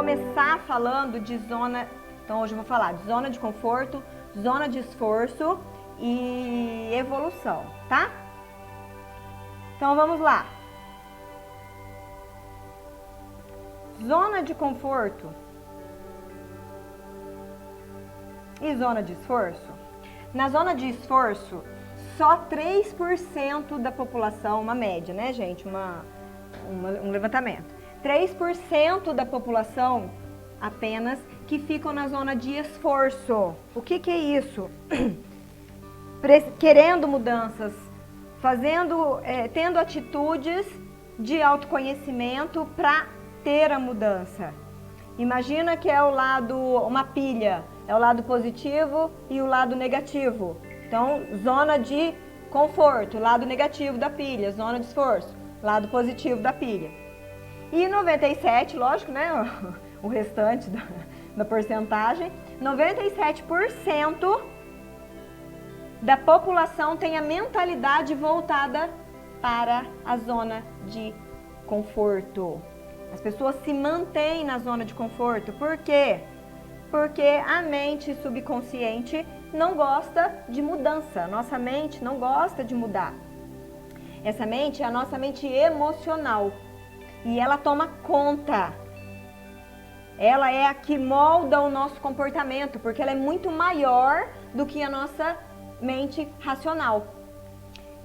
começar falando de zona... Então hoje eu vou falar de zona de conforto, zona de esforço e evolução, tá? Então vamos lá. Zona de conforto e zona de esforço. Na zona de esforço, só 3% da população, uma média, né, gente? Um levantamento. 3% da população apenas que ficam na zona de esforço. O que é isso? Querendo mudanças, tendo atitudes de autoconhecimento para ter a mudança. Imagina que é uma pilha, é o lado positivo e o lado negativo. Então, zona de conforto, lado negativo da pilha, zona de esforço, lado positivo da pilha. E 97, lógico, né? O restante da porcentagem, 97% da população tem a mentalidade voltada para a zona de conforto. As pessoas se mantêm na zona de conforto. Por quê? Porque a mente subconsciente não gosta de mudança. Nossa mente não gosta de mudar. Essa mente é a nossa mente emocional. E ela toma conta. Ela é a que molda o nosso comportamento, porque ela é muito maior do que a nossa mente racional.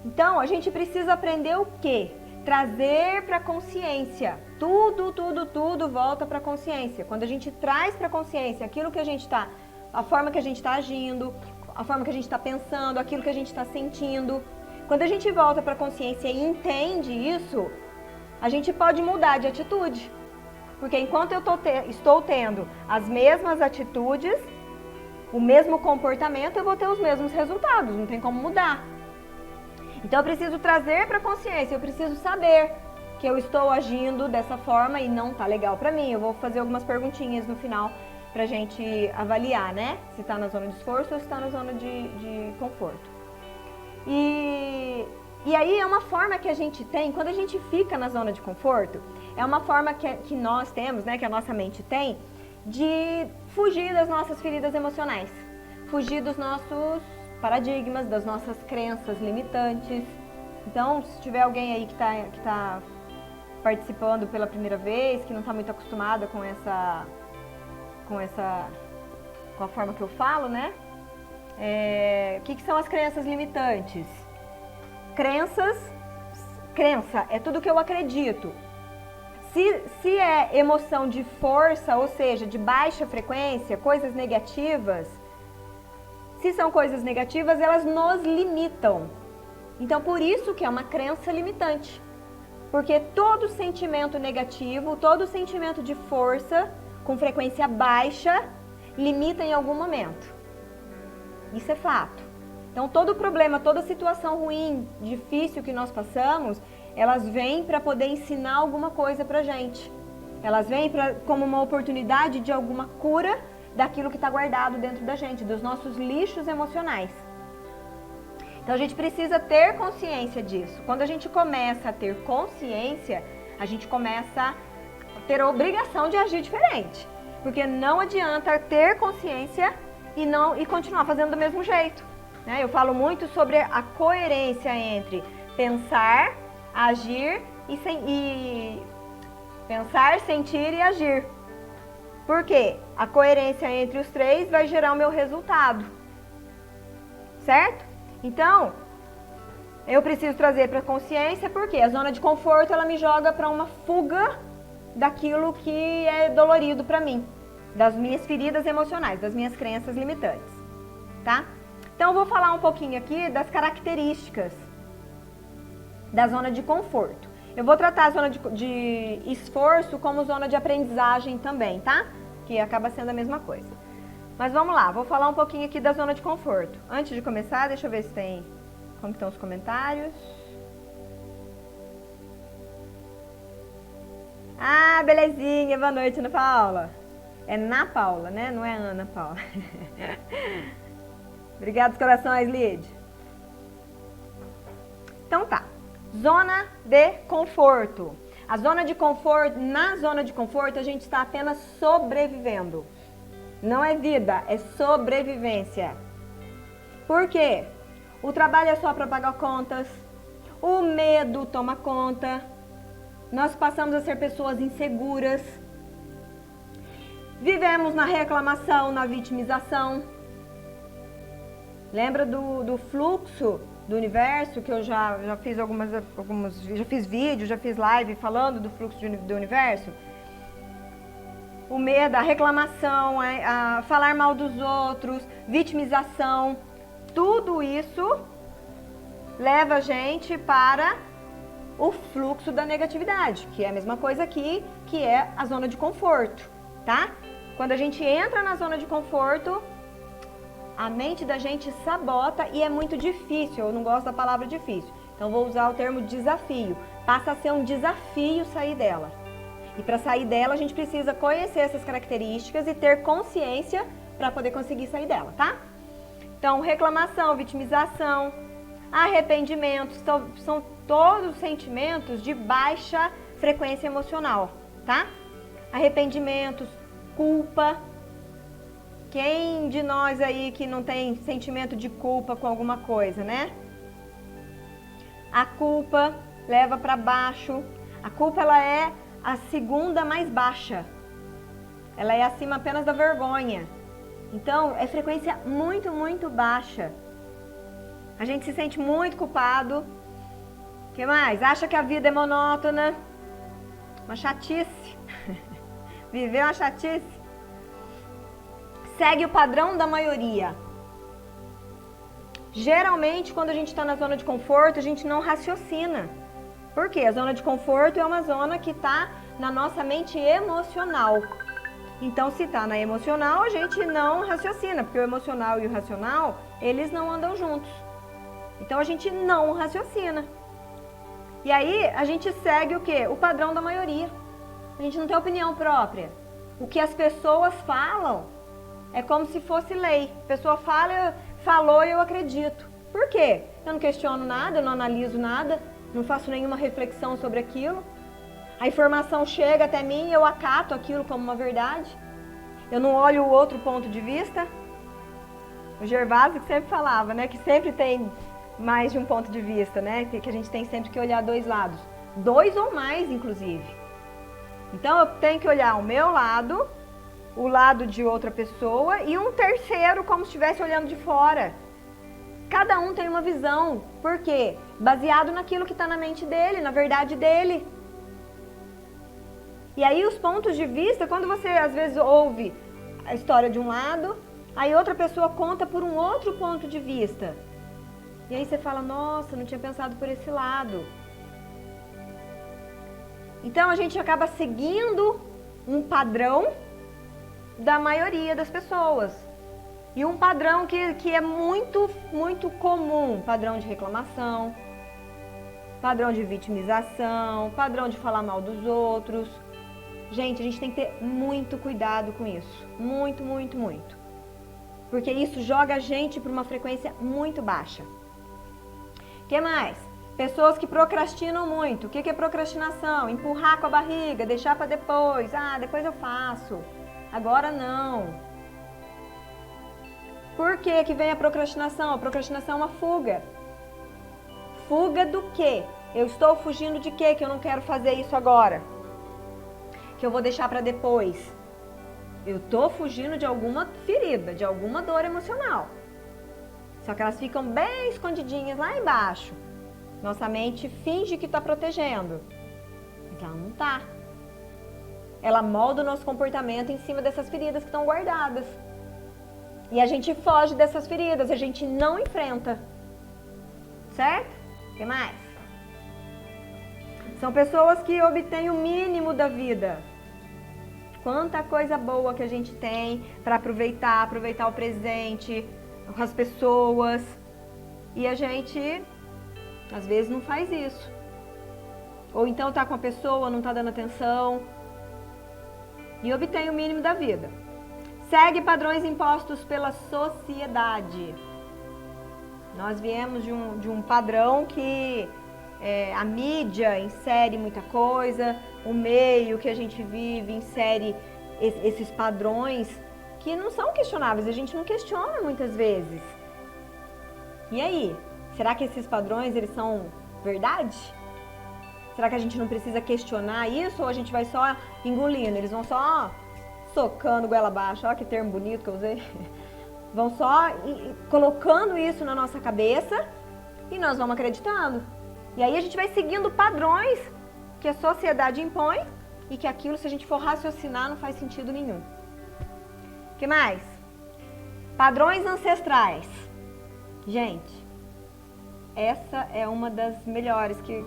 Então, a gente precisa aprender o quê? Trazer para a consciência. Tudo volta para a consciência. Quando a gente traz para a consciência aquilo que a gente está, a forma que a gente está agindo, a forma que a gente está pensando, aquilo que a gente está sentindo. Quando a gente volta para a consciência e entende isso, a gente pode mudar de atitude. Porque enquanto eu estou tendo as mesmas atitudes, o mesmo comportamento, eu vou ter os mesmos resultados, não tem como mudar. Então eu preciso trazer para a consciência, eu preciso saber que eu estou agindo dessa forma e não tá legal para mim. Eu vou fazer algumas perguntinhas no final pra gente avaliar, né? Se tá na zona de esforço ou se tá na zona de conforto. E aí é uma forma que a gente tem, quando a gente fica na zona de conforto, é uma forma que nós temos, né, que a nossa mente tem, de fugir das nossas feridas emocionais, fugir dos nossos paradigmas, das nossas crenças limitantes. Então, se tiver alguém aí que tá participando pela primeira vez, que não está muito acostumada com a forma que eu falo, né? O que são as crenças limitantes? Crença é tudo que eu acredito. Se é emoção de força, ou seja, de baixa frequência, coisas negativas, se são coisas negativas, elas nos limitam. Então, por isso que é uma crença limitante. Porque todo sentimento negativo, todo sentimento de força, com frequência baixa, limita em algum momento. Isso é fato. Então, todo problema, toda situação ruim, difícil que nós passamos, elas vêm para poder ensinar alguma coisa pra gente. Elas vêm como uma oportunidade de alguma cura daquilo que está guardado dentro da gente, dos nossos lixos emocionais. Então a gente precisa ter consciência disso. Quando a gente começa a ter consciência, a gente começa a ter a obrigação de agir diferente. Porque não adianta ter consciência e continuar fazendo do mesmo jeito, né? Eu falo muito sobre a coerência entre pensar, agir pensar, sentir e agir. Por quê? A coerência entre os três vai gerar o meu resultado. Certo? Então, eu preciso trazer para a consciência, porque a zona de conforto ela me joga para uma fuga daquilo que é dolorido para mim, das minhas feridas emocionais, das minhas crenças limitantes, tá? Então, eu vou falar um pouquinho aqui das características da zona de conforto. Eu vou tratar a zona de esforço como zona de aprendizagem também, tá? Que acaba sendo a mesma coisa. Mas vamos lá, vou falar um pouquinho aqui da zona de conforto. Antes de começar, deixa eu ver se tem... Como estão os comentários? Ah, belezinha, boa noite, Ana Paula. É Ana Paula, né? Não é Ana Paula. Obrigada dos corações, Lid. Então tá, zona de conforto. A zona de conforto, na zona de conforto, a gente está apenas sobrevivendo. Não é vida, é sobrevivência. Por quê? O trabalho é só para pagar contas, o medo toma conta, nós passamos a ser pessoas inseguras, vivemos na reclamação, na vitimização. Lembra do fluxo do universo, que eu já fiz já fiz vídeo, já fiz live falando do fluxo do universo? O medo, a reclamação, a falar mal dos outros, vitimização, tudo isso leva a gente para o fluxo da negatividade, que é a mesma coisa aqui, que é a zona de conforto, tá? Quando a gente entra na zona de conforto, a mente da gente sabota e é muito difícil, eu não gosto da palavra difícil, então vou usar o termo desafio. Passa a ser um desafio sair dela. E para sair dela, a gente precisa conhecer essas características e ter consciência para poder conseguir sair dela, tá? Então, reclamação, vitimização, arrependimento, são todos sentimentos de baixa frequência emocional, tá? Arrependimentos, culpa. Quem de nós aí que não tem sentimento de culpa com alguma coisa, né? A culpa leva para baixo. A culpa, ela é a segunda mais baixa. Ela é acima apenas da vergonha. Então, é frequência muito, muito baixa. A gente se sente muito culpado. O que mais? Acha que a vida é monótona. Uma chatice. Viver é uma chatice. Segue o padrão da maioria. Geralmente, quando a gente está na zona de conforto, a gente não raciocina. Por quê? A zona de conforto é uma zona que está na nossa mente emocional. Então, se está na emocional, a gente não raciocina, porque o emocional e o racional, eles não andam juntos. Então, a gente não raciocina. E aí, a gente segue o quê? O padrão da maioria. A gente não tem opinião própria. O que as pessoas falam é como se fosse lei. A pessoa falou e eu acredito. Por quê? Eu não questiono nada, eu não analiso nada, não faço nenhuma reflexão sobre aquilo. A informação chega até mim e eu acato aquilo como uma verdade. Eu não olho o outro ponto de vista. O Gervásio que sempre falava, né? Que sempre tem mais de um ponto de vista, né? Que a gente tem sempre que olhar dois lados. 2 ou mais, inclusive. Então, eu tenho que olhar o meu lado, o lado de outra pessoa e um terceiro como se estivesse olhando de fora. Cada um tem uma visão. Por quê? Baseado naquilo que está na mente dele, na verdade dele. E aí os pontos de vista, quando você às vezes ouve a história de um lado, aí outra pessoa conta por um outro ponto de vista. E aí você fala, nossa, não tinha pensado por esse lado. Então a gente acaba seguindo um padrão da maioria das pessoas. E um padrão que é muito, muito comum. Padrão de reclamação, padrão de vitimização, padrão de falar mal dos outros. Gente, a gente tem que ter muito cuidado com isso. Muito, muito, muito. Porque isso joga a gente para uma frequência muito baixa. O que mais? Pessoas que procrastinam muito. O que é procrastinação? Empurrar com a barriga, deixar para depois. Ah, depois eu faço. Agora não. Por que vem a procrastinação? A procrastinação é uma fuga. Fuga do quê? Eu estou fugindo de quê? Que eu não quero fazer isso agora. Que eu vou deixar para depois. Eu estou fugindo de alguma ferida, de alguma dor emocional. Só que elas ficam bem escondidinhas lá embaixo. Nossa mente finge que está protegendo. Mas ela não está. Ela molda o nosso comportamento em cima dessas feridas que estão guardadas. E a gente foge dessas feridas, a gente não enfrenta. Certo? O que mais? São pessoas que obtêm o mínimo da vida. Quanta coisa boa que a gente tem para aproveitar o presente, as pessoas. E a gente, às vezes, não faz isso. Ou então tá com a pessoa, não tá dando atenção. E obtém o mínimo da vida. Segue padrões impostos pela sociedade. Nós viemos de um padrão que a mídia insere muita coisa, o meio que a gente vive insere esses padrões que não são questionáveis, a gente não questiona muitas vezes. E aí, será que esses padrões eles são verdade? Será que a gente não precisa questionar isso ou a gente vai só engolindo? Eles vão só socando goela abaixo, olha que termo bonito que eu usei. Vão só colocando isso na nossa cabeça e nós vamos acreditando. E aí a gente vai seguindo padrões que a sociedade impõe e que aquilo, se a gente for raciocinar, não faz sentido nenhum. O que mais? Padrões ancestrais. Gente, essa é uma das melhores que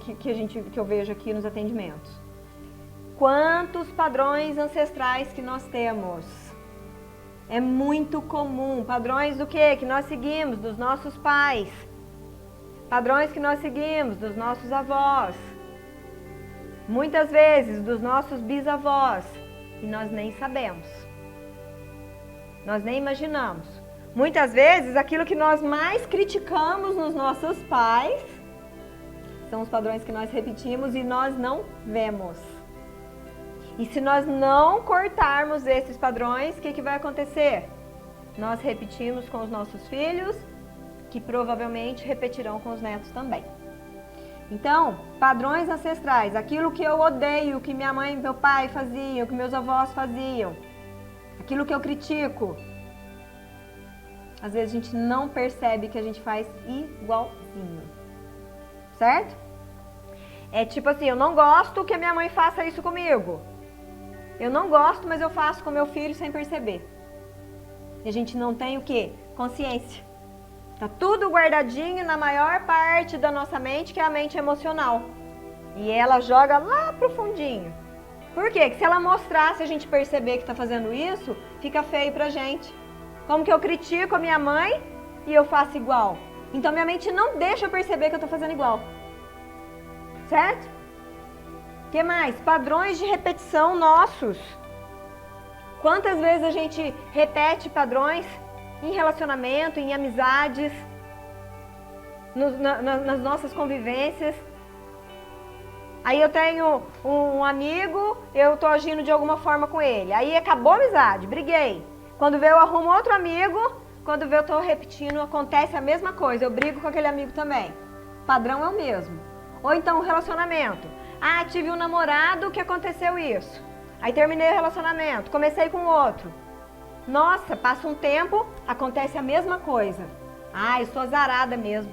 eu vejo aqui nos atendimentos. Quantos padrões ancestrais que nós temos? É muito comum. Padrões do quê? Que nós seguimos dos nossos pais. Padrões que nós seguimos dos nossos avós. Muitas vezes dos nossos bisavós. E nós nem sabemos. Nós nem imaginamos. Muitas vezes aquilo que nós mais criticamos nos nossos pais são os padrões que nós repetimos e nós não vemos. E se nós não cortarmos esses padrões, o que vai acontecer? Nós repetimos com os nossos filhos, que provavelmente repetirão com os netos também. Então, padrões ancestrais, aquilo que eu odeio, que minha mãe e meu pai faziam, que meus avós faziam, aquilo que eu critico, às vezes a gente não percebe que a gente faz igualzinho, certo? É tipo assim, eu não gosto que a minha mãe faça isso comigo. Eu não gosto, mas eu faço com meu filho sem perceber. E a gente não tem o quê? Consciência. Tá tudo guardadinho na maior parte da nossa mente, que é a mente emocional. E ela joga lá pro fundinho. Por quê? Porque se ela mostrar, se a gente perceber que tá fazendo isso, fica feio pra gente. Como que eu critico a minha mãe e eu faço igual? Então minha mente não deixa eu perceber que eu tô fazendo igual. Certo? O que mais? Padrões de repetição nossos. Quantas vezes a gente repete padrões em relacionamento, em amizades, nas nossas convivências? Aí eu tenho um amigo, eu tô agindo de alguma forma com ele. Aí acabou a amizade, briguei. Quando vê eu arrumo outro amigo, quando vê eu tô repetindo, acontece a mesma coisa. Eu brigo com aquele amigo também. O padrão é o mesmo. Ou então um relacionamento. Ah, tive um namorado que aconteceu isso. Aí terminei o relacionamento, comecei com outro. Nossa, passa um tempo, acontece a mesma coisa. Ah, eu sou azarada mesmo.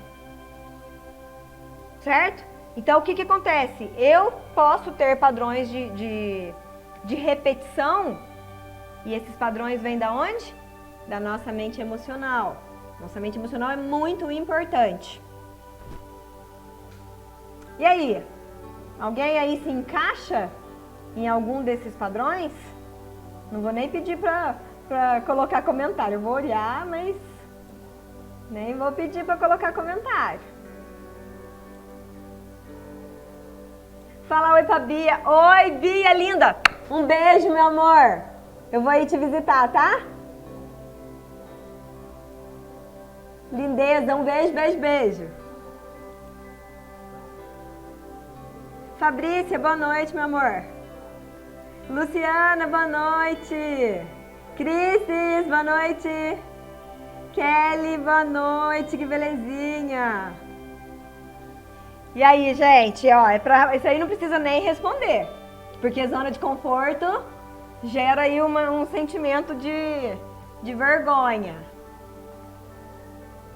Certo? Então o que acontece? Eu posso ter padrões de repetição e esses padrões vêm da onde? Da nossa mente emocional. Nossa mente emocional é muito importante. E aí? Alguém aí se encaixa em algum desses padrões? Não vou nem pedir pra colocar comentário. Eu vou olhar, mas nem vou pedir pra colocar comentário. Fala oi pra Bia. Oi, Bia, linda! Um beijo, meu amor. Eu vou aí te visitar, tá? Lindeza, um beijo, beijo, beijo. Fabrícia, boa noite, meu amor. Luciana, boa noite. Crisis, boa noite. Kelly, boa noite, que belezinha. E aí, gente, ó, isso aí não precisa nem responder, porque zona de conforto gera aí um sentimento de vergonha.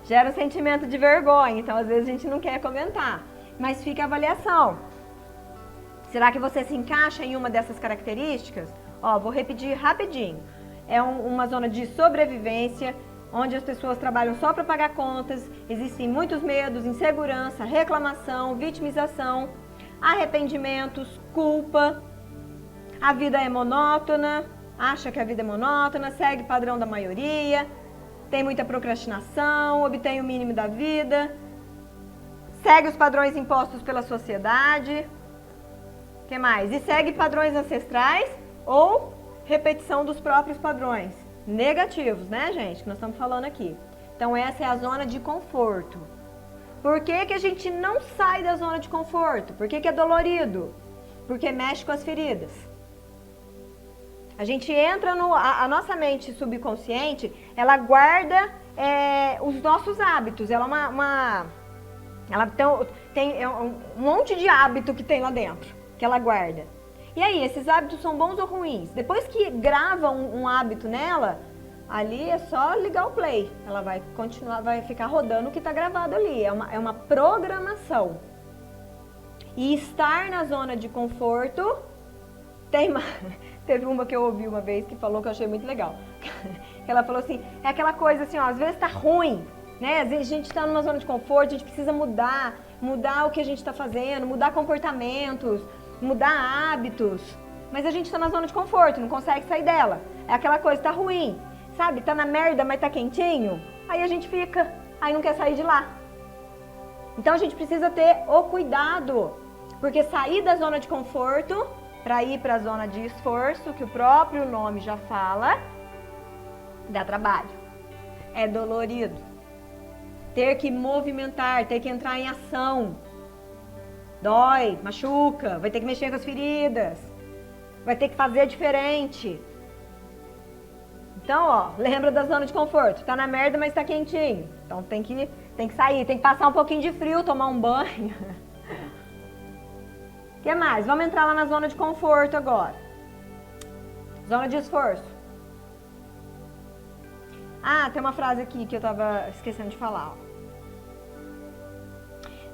Gera um sentimento de vergonha, então às vezes a gente não quer comentar, mas fica a avaliação. Será que você se encaixa em uma dessas características? Ó, vou repetir rapidinho. É uma zona de sobrevivência, onde as pessoas trabalham só para pagar contas, existem muitos medos, insegurança, reclamação, vitimização, arrependimentos, culpa. A vida é monótona, acha que a vida é monótona, segue o padrão da maioria, tem muita procrastinação, obtém o mínimo da vida, segue os padrões impostos pela sociedade. O que mais? E segue padrões ancestrais ou repetição dos próprios padrões negativos, né, gente? Que nós estamos falando aqui. Então, essa é a zona de conforto. Por que que a gente não sai da zona de conforto? Por que que é dolorido? Porque mexe com as feridas. A gente entra no... A nossa mente subconsciente, ela guarda os nossos hábitos. Ela ela tem um monte de hábito que tem lá dentro, que ela guarda. E aí, esses hábitos são bons ou ruins? Depois que grava um hábito nela, ali é só ligar o play. Ela vai continuar, vai ficar rodando o que está gravado ali. É uma programação. E estar na zona de conforto, teve uma que eu ouvi uma vez que falou que eu achei muito legal. Ela falou assim, é aquela coisa assim, ó, às vezes tá ruim, né? Às vezes a gente está numa zona de conforto, a gente precisa mudar o que a gente está fazendo, mudar comportamentos, mudar hábitos. Mas a gente está na zona de conforto, não consegue sair dela. É aquela coisa, tá ruim, sabe? Tá na merda, mas tá quentinho. Aí a gente fica, aí não quer sair de lá. Então a gente precisa ter o cuidado, porque sair da zona de conforto para ir para a zona de esforço, que o próprio nome já fala, dá trabalho, é dolorido. Ter que movimentar, ter que entrar em ação, dói, machuca, vai ter que mexer com as feridas, vai ter que fazer diferente. Então, ó, lembra da zona de conforto, tá na merda, mas tá quentinho. Então tem que sair, tem que passar um pouquinho de frio, tomar um banho. O que mais? Vamos entrar lá na zona de conforto agora. Zona de esforço. Ah, tem uma frase aqui que eu tava esquecendo de falar. Ó.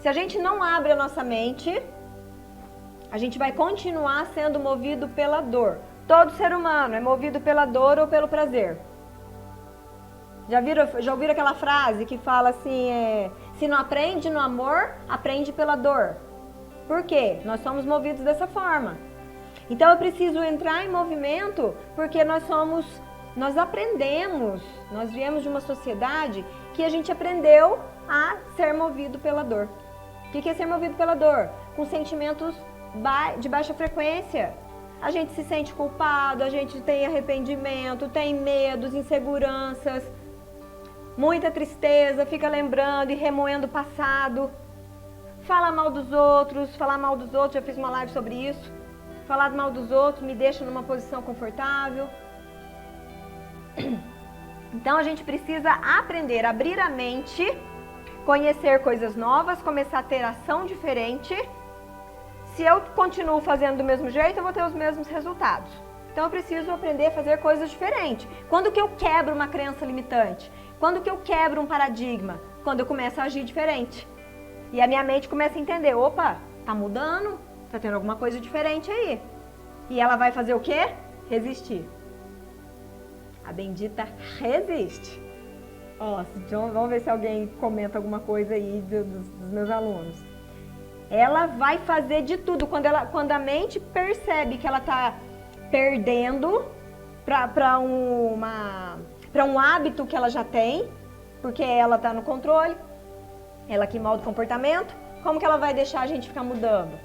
Se a gente não abre a nossa mente, a gente vai continuar sendo movido pela dor. Todo ser humano é movido pela dor ou pelo prazer. Já ouviram aquela frase que fala assim, se não aprende no amor, aprende pela dor. Por quê? Nós somos movidos dessa forma. Então eu preciso entrar em movimento porque nós aprendemos, nós viemos de uma sociedade que a gente aprendeu a ser movido pela dor. O que é ser movido pela dor? Com sentimentos de baixa frequência. A gente se sente culpado, a gente tem arrependimento, tem medos, inseguranças, muita tristeza, fica lembrando e remoendo o passado. Falar mal dos outros, já fiz uma live sobre isso. Falar mal dos outros me deixa numa posição confortável. Então a gente precisa aprender, abrir a mente, conhecer coisas novas, começar a ter ação diferente. Se eu continuo fazendo do mesmo jeito, eu vou ter os mesmos resultados. Então eu preciso aprender a fazer coisas diferentes. Quando que eu quebro uma crença limitante? Quando que eu quebro um paradigma? Quando eu começo a agir diferente. E a minha mente começa a entender, opa, tá mudando, tá tendo alguma coisa diferente aí. E ela vai fazer o quê? Resistir. A bendita resiste. Ó, vamos ver se alguém comenta alguma coisa aí dos meus alunos. Ela vai fazer de tudo. Quando a mente percebe que ela tá perdendo para um hábito que ela já tem, porque ela tá no controle, ela que molda o comportamento, como que ela vai deixar a gente ficar mudando?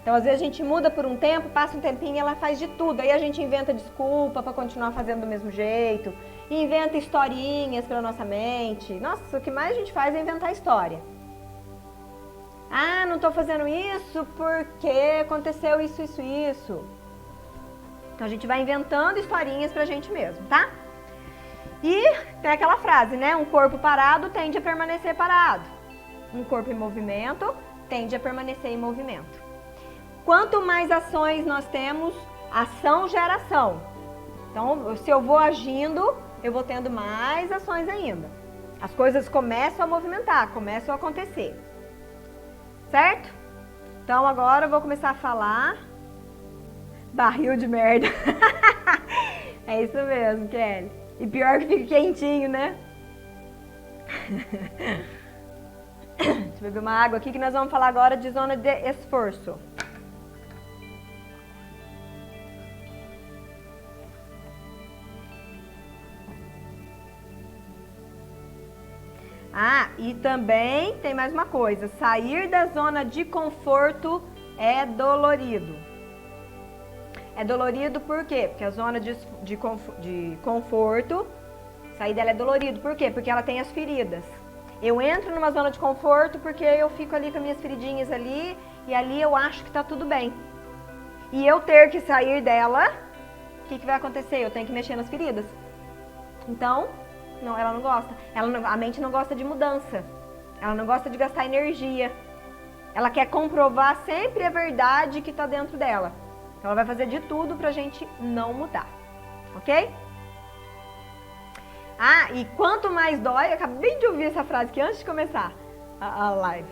Então, às vezes a gente muda por um tempo, passa um tempinho e ela faz de tudo. Aí a gente inventa desculpa para continuar fazendo do mesmo jeito, inventa historinhas para nossa mente. Nossa, o que mais a gente faz é inventar história. Ah, não tô fazendo isso porque aconteceu isso. Então a gente vai inventando historinhas pra gente mesmo, tá? E tem aquela frase, né? Um corpo parado tende a permanecer parado. Um corpo em movimento tende a permanecer em movimento. Quanto mais ações nós temos, ação gera ação. Então, se eu vou agindo, eu vou tendo mais ações ainda. As coisas começam a movimentar, começam a acontecer. Certo? Então, agora eu vou começar a falar. Barril de merda. É isso mesmo, Kelly. E pior que fica quentinho, né? Deixa eu beber uma água aqui que nós vamos falar agora de zona de esforço. Ah, e também tem mais uma coisa. Sair da zona de conforto é dolorido. É dolorido por quê? Porque a zona de conforto, sair dela é dolorido. Por quê? Porque ela tem as feridas. Eu entro numa zona de conforto porque eu fico ali com as minhas feridinhas ali e ali eu acho que tá tudo bem. E eu ter que sair dela, o que vai acontecer? Eu tenho que mexer nas feridas. Então, não, ela não gosta. A mente não gosta de mudança. Ela não gosta de gastar energia. Ela quer comprovar sempre a verdade que está dentro dela. Então, ela vai fazer de tudo pra gente não mudar. Ok? Ah, e quanto mais dói, eu acabei de ouvir essa frase aqui antes de começar a live.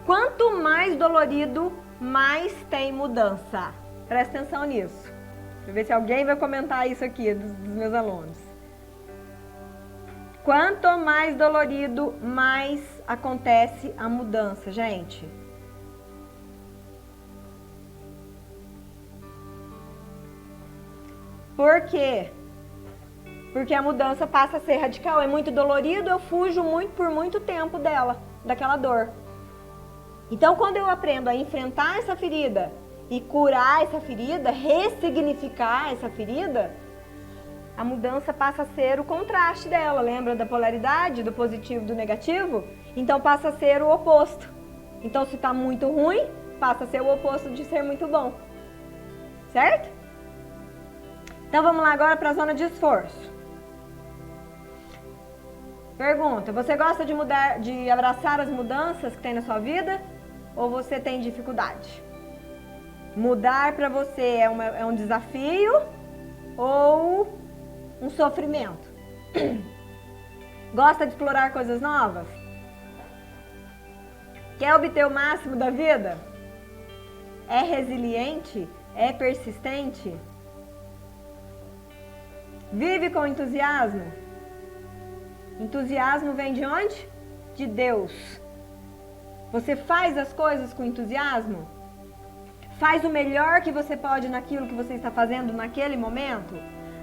Quanto mais dolorido, mais tem mudança. Presta atenção nisso. Deixa eu ver se alguém vai comentar isso aqui dos meus alunos. Quanto mais dolorido, mais acontece a mudança, gente. Por quê? Porque a mudança passa a ser radical. É muito dolorido, eu fujo por muito tempo daquela dor. Então, quando eu aprendo a enfrentar essa ferida e curar essa ferida, ressignificar essa ferida, a mudança passa a ser o contraste dela. Lembra da polaridade, do positivo e do negativo? Então, passa a ser o oposto. Então, se está muito ruim, passa a ser o oposto de ser muito bom. Certo? Então, vamos lá agora para a zona de esforço. Pergunta, você gosta de abraçar as mudanças que tem na sua vida ou você tem dificuldade? Mudar para você é um desafio ou um sofrimento? Gosta de explorar coisas novas? Quer obter o máximo da vida? É resiliente? É persistente? Vive com entusiasmo? Entusiasmo vem de onde? De Deus. Você faz as coisas com entusiasmo? Faz o melhor que você pode naquilo que você está fazendo naquele momento?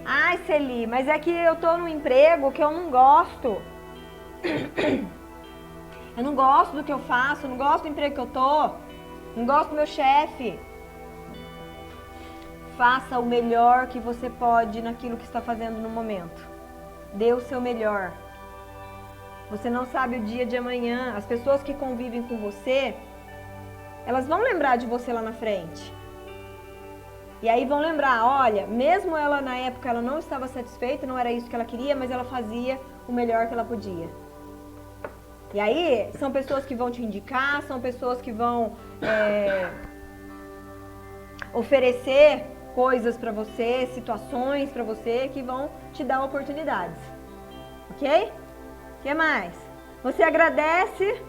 Ai, Celi, mas é que eu tô num emprego que eu não gosto. Eu não gosto do que eu faço, eu não gosto do emprego que eu tô, não gosto do meu chefe. Faça o melhor que você pode naquilo que está fazendo no momento. Dê o seu melhor. Você não sabe o dia de amanhã. As pessoas que convivem com você, elas vão lembrar de você lá na frente. E aí vão lembrar, olha, mesmo ela na época ela não estava satisfeita, não era isso que ela queria, mas ela fazia o melhor que ela podia. E aí são pessoas que vão te indicar, são pessoas que vão oferecer coisas para você, situações para você que vão te dar oportunidades. Ok? O que mais? Você agradece,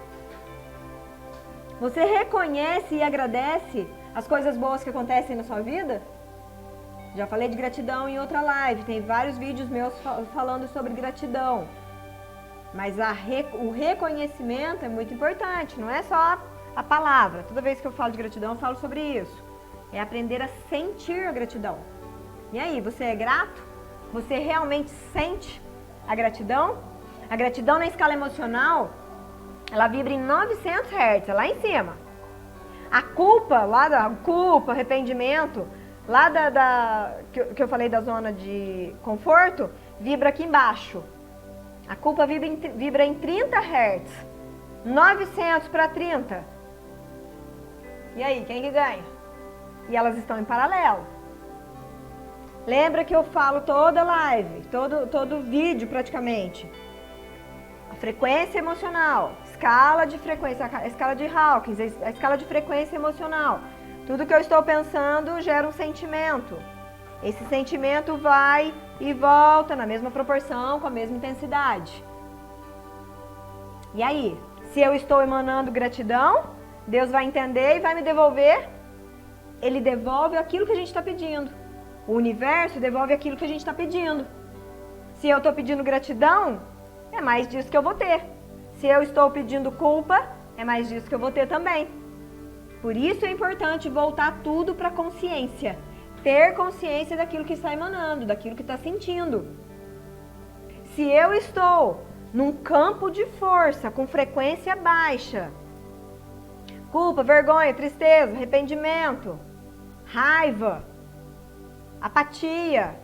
você reconhece e agradece as coisas boas que acontecem na sua vida? Já falei de gratidão em outra live, tem vários vídeos meus falando sobre gratidão. Mas o reconhecimento é muito importante, não é só a palavra. Toda vez que eu falo de gratidão, eu falo sobre isso. É aprender a sentir a gratidão. E aí, você é grato? Você realmente sente a gratidão? A gratidão na escala emocional, ela vibra em 900 Hz, lá em cima. A culpa, arrependimento, lá que eu falei da zona de conforto, vibra aqui embaixo. A culpa vibra em 30 Hz. 900 para 30. E aí, quem que ganha? E elas estão em paralelo. Lembra que eu falo toda live, todo vídeo praticamente. A frequência emocional, escala de frequência, a escala de Hawkins, a escala de frequência emocional. Tudo que eu estou pensando gera um sentimento. Esse sentimento vai e volta na mesma proporção, com a mesma intensidade. E aí, se eu estou emanando gratidão, Deus vai entender e vai me devolver. Ele devolve aquilo que a gente está pedindo. O universo devolve aquilo que a gente está pedindo. Se eu estou pedindo gratidão, é mais disso que eu vou ter. Se eu estou pedindo culpa, é mais disso que eu vou ter também. Por isso é importante voltar tudo para a consciência. Ter consciência daquilo que está emanando, daquilo que está sentindo. Se eu estou num campo de força com frequência baixa, culpa, vergonha, tristeza, arrependimento, raiva, apatia,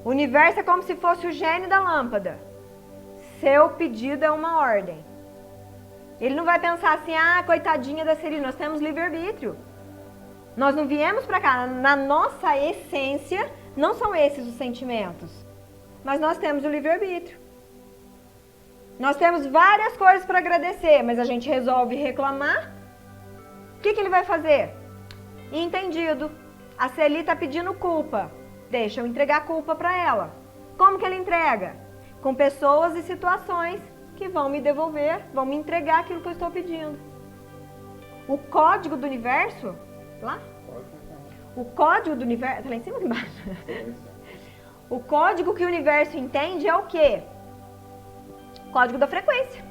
o universo é como se fosse o gênio da lâmpada. seu pedido é uma ordem. Ele não vai pensar assim, ah, coitadinha da Celi, nós temos livre-arbítrio. Nós não viemos para cá, na nossa essência, não são esses os sentimentos. Mas nós temos o livre-arbítrio. Nós temos várias coisas para agradecer, mas a gente resolve reclamar. O que ele vai fazer? Entendido. A Celi está pedindo culpa. Deixa eu entregar a culpa para ela. Como que ele entrega? Com pessoas e situações que vão me devolver, vão me entregar aquilo que eu estou pedindo. O código do universo, lá? O código do universo, tá lá em cima ou embaixo? O código que o universo entende é o quê? Código da frequência.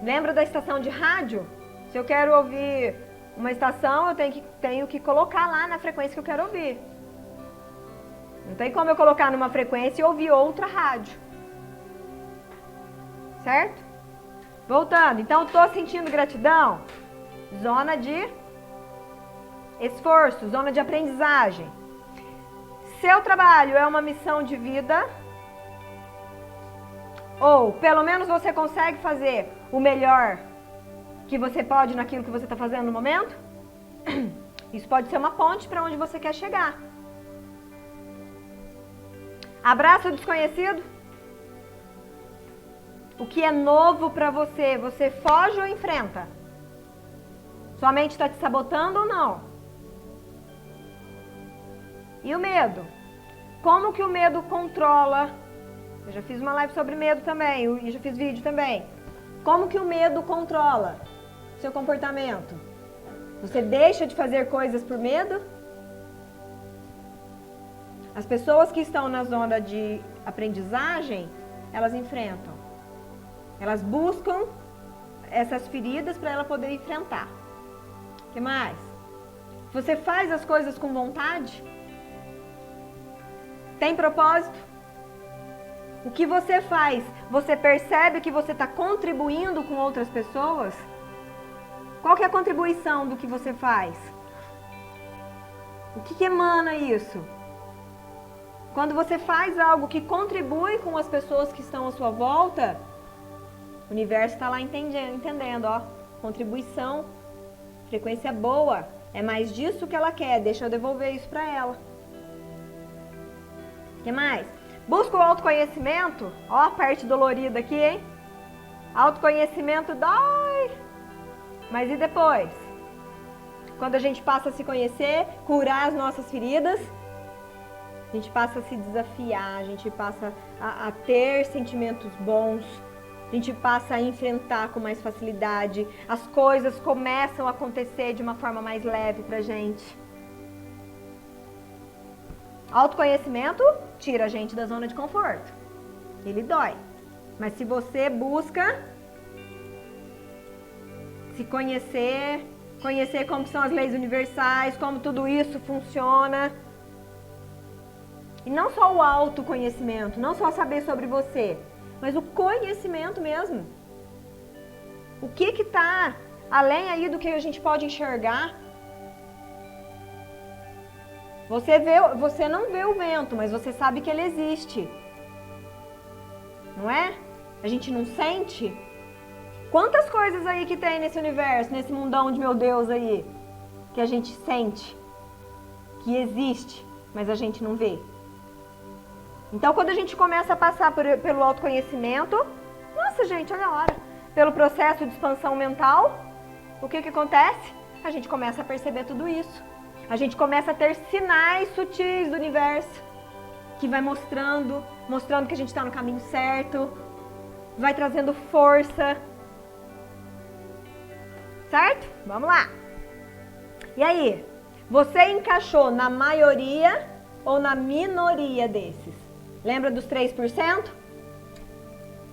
Lembra da estação de rádio? Se eu quero ouvir uma estação, eu tenho que colocar lá na frequência que eu quero ouvir. Não tem como eu colocar numa frequência e ouvir outra rádio. Certo? Voltando. Então, estou sentindo gratidão. Zona de esforço, zona de aprendizagem. Seu trabalho é uma missão de vida. Ou, pelo menos, você consegue fazer o melhor que você pode naquilo que você está fazendo no momento? Isso pode ser uma ponte para onde você quer chegar. Abraça o desconhecido. O que é novo para você, você foge ou enfrenta? Sua mente está te sabotando ou não? E o medo? Como que o medo controla? Eu já fiz uma live sobre medo também, e já fiz vídeo também. Como que o medo controla seu comportamento? Você deixa de fazer coisas por medo? As pessoas que estão na zona de aprendizagem, elas enfrentam. Elas buscam essas feridas para ela poder enfrentar. O que mais? Você faz as coisas com vontade? Tem propósito? O que você faz? Você percebe que você está contribuindo com outras pessoas? Qual que é a contribuição do que você faz? O que emana isso? Quando você faz algo que contribui com as pessoas que estão à sua volta, o universo está lá entendendo, ó, contribuição, frequência boa, é mais disso que ela quer, deixa eu devolver isso para ela. O que mais? Busca o autoconhecimento, ó a parte dolorida aqui, hein? Autoconhecimento dói, mas e depois? Quando a gente passa a se conhecer, curar as nossas feridas, a gente passa a se desafiar, a gente passa a ter sentimentos bons, a gente passa a enfrentar com mais facilidade, as coisas começam a acontecer de uma forma mais leve pra gente. Autoconhecimento tira a gente da zona de conforto. Ele dói. Mas se você busca se conhecer, conhecer como são as leis universais, como tudo isso funciona. E não só o autoconhecimento, não só saber sobre você, mas o conhecimento mesmo. O que está além aí do que a gente pode enxergar? Você não vê o vento, mas você sabe que ele existe. Não é? A gente não sente? Quantas coisas aí que tem nesse universo, nesse mundão de meu Deus aí, que a gente sente, que existe, mas a gente não vê. Então, quando a gente começa a passar pelo autoconhecimento, nossa, gente, olha a hora, pelo processo de expansão mental, o que acontece? A gente começa a perceber tudo isso. A gente começa a ter sinais sutis do universo, que vai mostrando que a gente está no caminho certo, vai trazendo força. Certo? Vamos lá. E aí? Você encaixou na maioria ou na minoria desses? Lembra dos 3%?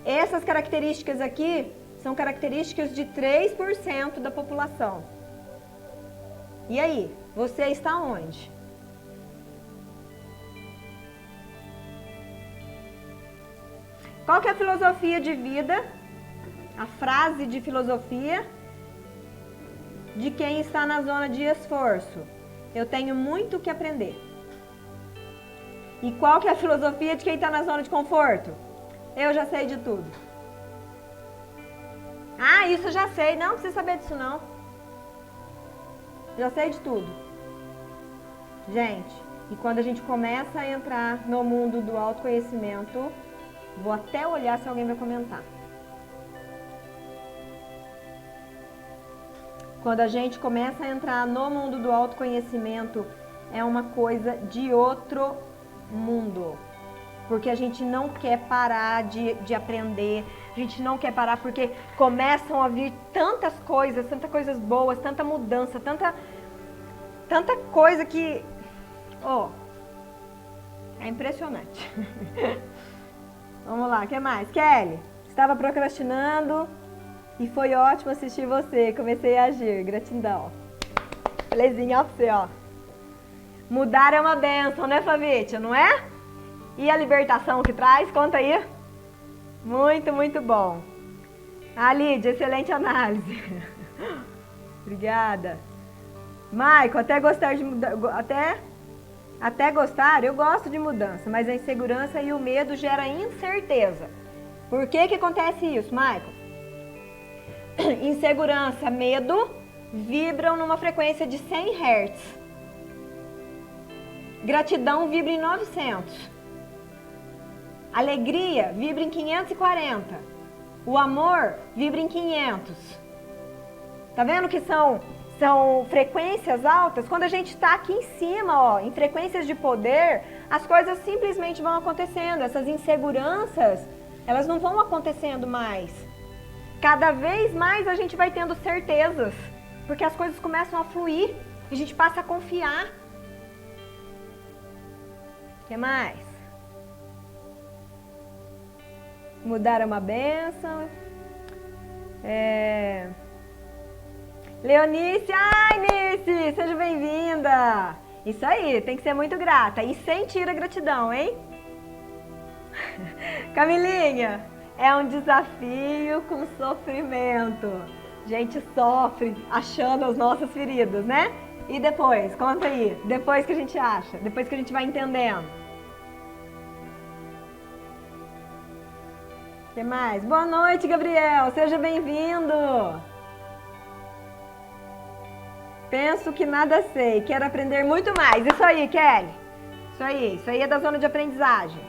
Essas características aqui são características de 3% da população. E aí? Você está onde? Qual que é a filosofia de vida? A frase de filosofia de quem está na zona de esforço? Eu tenho muito o que aprender. E qual que é a filosofia de quem está na zona de conforto? Eu já sei de tudo. Ah, isso eu já sei. Não precisa saber disso, não. Já sei de tudo. Gente, e quando a gente começa a entrar no mundo do autoconhecimento, vou até olhar se alguém vai comentar. Quando a gente começa a entrar no mundo do autoconhecimento, é uma coisa de outro mundo. Porque a gente não quer parar de aprender, a gente não quer parar porque começam a vir tantas coisas boas, tanta mudança, tanta coisa que... Oh, é impressionante. Vamos lá, o que mais? Kelly, estava procrastinando e foi ótimo assistir você. Comecei a agir, gratidão. Belezinha, ó pra você, ó. Mudar é uma bênção, né, Flavítia? Não é? E a libertação que traz? Conta aí. Muito, muito bom. Ah, Lídia, excelente análise. Obrigada. Maico, até gostar de mudar, até gostar, eu gosto de mudança, mas a insegurança e o medo geram incerteza. Por que acontece isso, Maico? Insegurança, medo vibram numa frequência de 100 Hz. Gratidão vibra em 900. Alegria vibra em 540. O amor vibra em 500. Tá vendo que são frequências altas? Quando a gente está aqui em cima, ó, em frequências de poder, as coisas simplesmente vão acontecendo. Essas inseguranças, elas não vão acontecendo mais. Cada vez mais a gente vai tendo certezas, porque as coisas começam a fluir e a gente passa a confiar. O que mais? Mudar é uma bênção. Leonice, ai Nice, seja bem-vinda. Isso aí, tem que ser muito grata e sentir a gratidão, hein? Camilinha, é um desafio com sofrimento. A gente sofre achando as nossas feridas, né? E depois, conta aí, depois que a gente acha, depois que a gente vai entendendo. O que mais? Boa noite, Gabriel, seja bem-vindo. Penso que nada sei, quero aprender muito mais. Isso aí, Kelly. Isso aí é da zona de aprendizagem.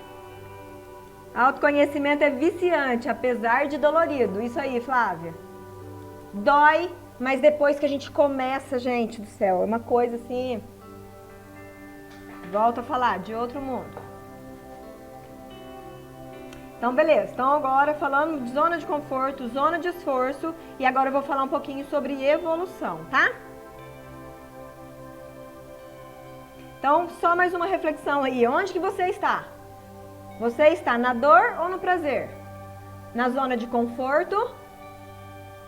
Autoconhecimento é viciante, apesar de dolorido. Isso aí, Flávia. Dói, mas depois que a gente começa, gente do céu, é uma coisa assim... Volto a falar, de outro mundo. Então, beleza. Então, agora falando de zona de conforto, zona de esforço. E agora eu vou falar um pouquinho sobre evolução, tá? Então, só mais uma reflexão aí. Onde que você está? Você está na dor ou no prazer? Na zona de conforto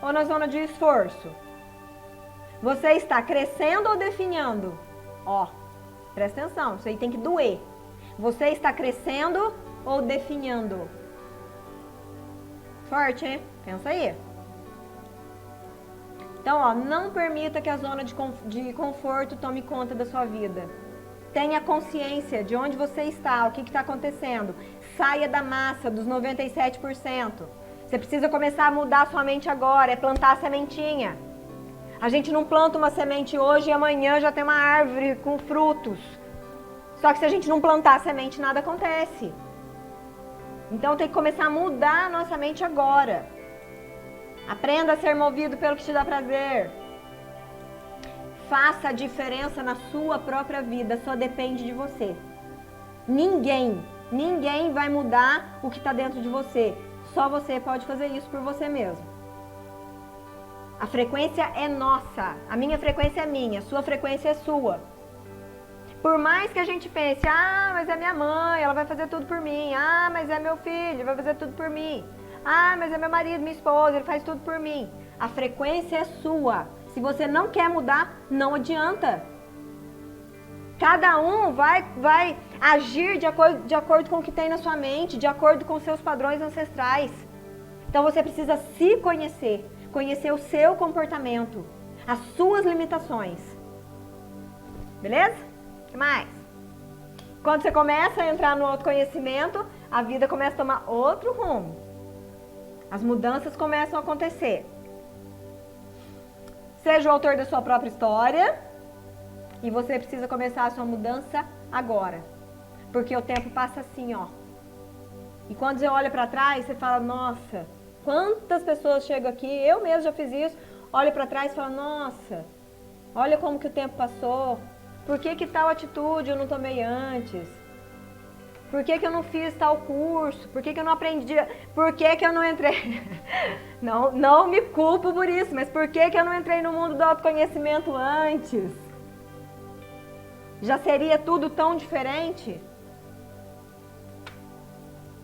ou na zona de esforço? Você está crescendo ou definhando? Ó, presta atenção, isso aí tem que doer. Você está crescendo ou definhando? Forte, hein? Pensa aí. Então, ó, não permita que a zona de conforto tome conta da sua vida. Tenha consciência de onde você está, o que está acontecendo. Saia da massa, dos 97%. Você precisa começar a mudar a sua mente agora, é plantar a sementinha. A gente não planta uma semente hoje e amanhã já tem uma árvore com frutos. Só que se a gente não plantar a semente, nada acontece. Então tem que começar a mudar a nossa mente agora. Aprenda a ser movido pelo que te dá prazer. Faça a diferença na sua própria vida, só depende de você. Ninguém vai mudar o que está dentro de você. Só você pode fazer isso por você mesmo. A frequência é nossa, a minha frequência é minha, a sua frequência é sua. Por mais que a gente pense, ah, mas é minha mãe, ela vai fazer tudo por mim. Ah, mas é meu filho, ele vai fazer tudo por mim. Ah, mas é meu marido, minha esposa, ele faz tudo por mim. A frequência é sua. Se você não quer mudar, não adianta. Cada um vai agir de acordo com o que tem na sua mente, de acordo com seus padrões ancestrais. Então você precisa se conhecer, conhecer o seu comportamento, as suas limitações. Beleza? O que mais? Quando você começa a entrar no autoconhecimento, a vida começa a tomar outro rumo. As mudanças começam a acontecer. Seja o autor da sua própria história e você precisa começar a sua mudança agora. Porque o tempo passa assim, ó. E quando você olha pra trás, você fala, nossa, quantas pessoas chegam aqui, eu mesmo já fiz isso, olha pra trás e fala, nossa, olha como que o tempo passou, por que tal atitude eu não tomei antes? Por que eu não fiz tal curso? Por que eu não aprendi? Por que eu não entrei? Não me culpo por isso, mas por que eu não entrei no mundo do autoconhecimento antes? Já seria tudo tão diferente?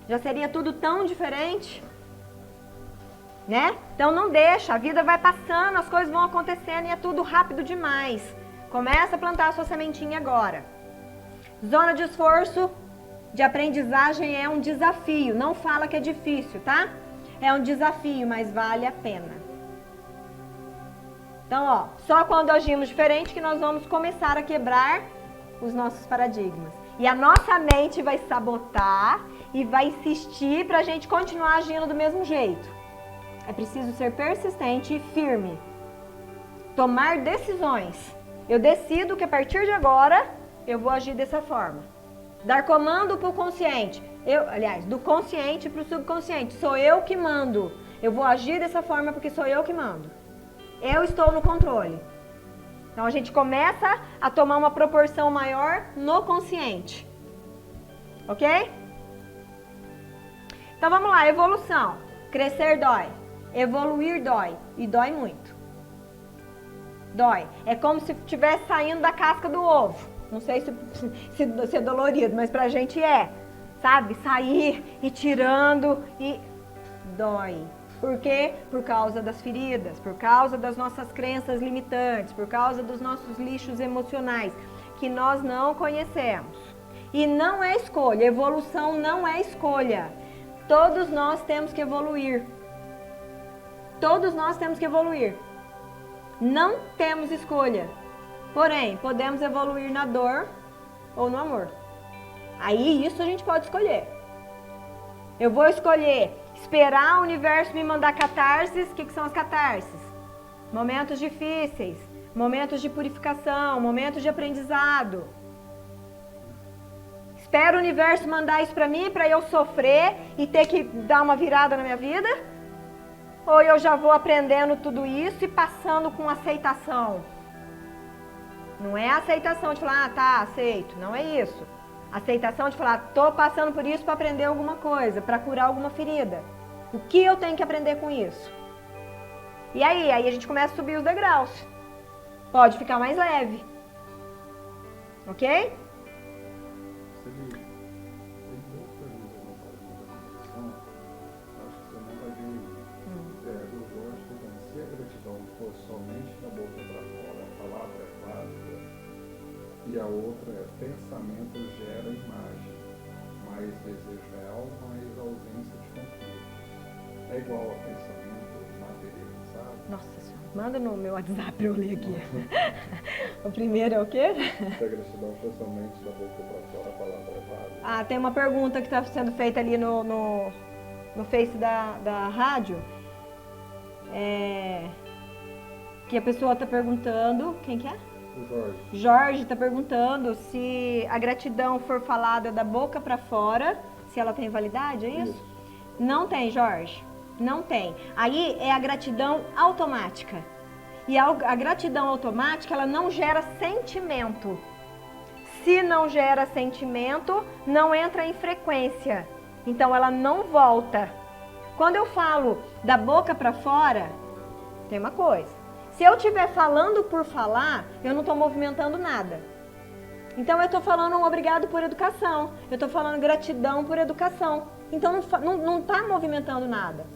Já seria tudo tão diferente? Né? Então não deixa, a vida vai passando, as coisas vão acontecendo e é tudo rápido demais. Começa a plantar a sua sementinha agora. Zona de esforço de aprendizagem é um desafio. Não fala que é difícil, tá? É um desafio, mas vale a pena. Então, ó, só quando agimos diferente que nós vamos começar a quebrar os nossos paradigmas. E a nossa mente vai sabotar e vai insistir pra gente continuar agindo do mesmo jeito. É preciso ser persistente e firme. Tomar decisões. Eu decido que a partir de agora eu vou agir dessa forma. Dar comando para o consciente. Do consciente para o subconsciente. Sou eu que mando. Eu vou agir dessa forma porque sou eu que mando. Eu estou no controle. Então a gente começa a tomar uma proporção maior no consciente. Ok? Então vamos lá, evolução. Crescer dói. Evoluir dói. E dói muito. Dói. É como se estivesse saindo da casca do ovo. Não sei se é dolorido, mas pra gente é. Sabe? Sair e tirando e dói. Por quê? Por causa das feridas, por causa das nossas crenças limitantes, por causa dos nossos lixos emocionais que nós não conhecemos. E não é escolha, evolução não é escolha. Todos nós temos que evoluir. Todos nós temos que evoluir. Não temos escolha. Porém, podemos evoluir na dor ou no amor. Aí isso a gente pode escolher. Eu vou escolher esperar o universo me mandar catarses. O que são as catarses? Momentos difíceis, momentos de purificação, momentos de aprendizado. Espero o universo mandar isso pra mim, pra eu sofrer e ter que dar uma virada na minha vida? Ou eu já vou aprendendo tudo isso e passando com aceitação? Não é aceitação de falar, tá, aceito. Não é isso. Aceitação de falar, tô passando por isso para aprender alguma coisa, para curar alguma ferida. O que eu tenho que aprender com isso? E aí a gente começa a subir os degraus. Pode ficar mais leve. Ok? E a outra é pensamento gera imagem, mais desejo real, mais ausência de conflito. É igual a pensamento materializado. Nossa senhora, manda no meu WhatsApp pra eu ler aqui. O primeiro é o quê? Se a gratidão for somente da boca para fora, a palavra é válida. Ah, tem uma pergunta que está sendo feita ali no Face da rádio. Que a pessoa está perguntando, quem que é? Jorge está perguntando se a gratidão for falada da boca para fora, se ela tem validade, é isso? Não tem, Jorge. Não tem. Aí é a gratidão automática. E a gratidão automática, ela não gera sentimento. Se não gera sentimento, não entra em frequência. Então ela não volta. Quando eu falo da boca para fora, tem uma coisa. Se eu estiver falando por falar, eu não estou movimentando nada. Então eu estou falando um obrigado por educação. Eu estou falando gratidão por educação. Então não está movimentando nada.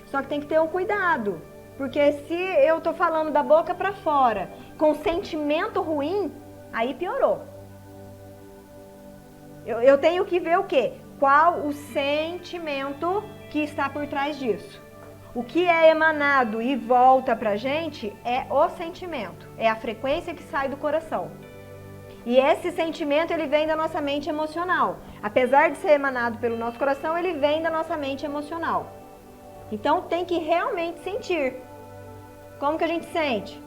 Só que tem que ter um cuidado. Porque se eu estou falando da boca para fora, com sentimento ruim, aí piorou. Eu tenho que ver o quê? Qual o sentimento que está por trás disso. O que é emanado e volta pra gente é o sentimento, é a frequência que sai do coração. E esse sentimento, ele vem da nossa mente emocional. Apesar de ser emanado pelo nosso coração, ele vem da nossa mente emocional. Então, tem que realmente sentir. Como que a gente sente?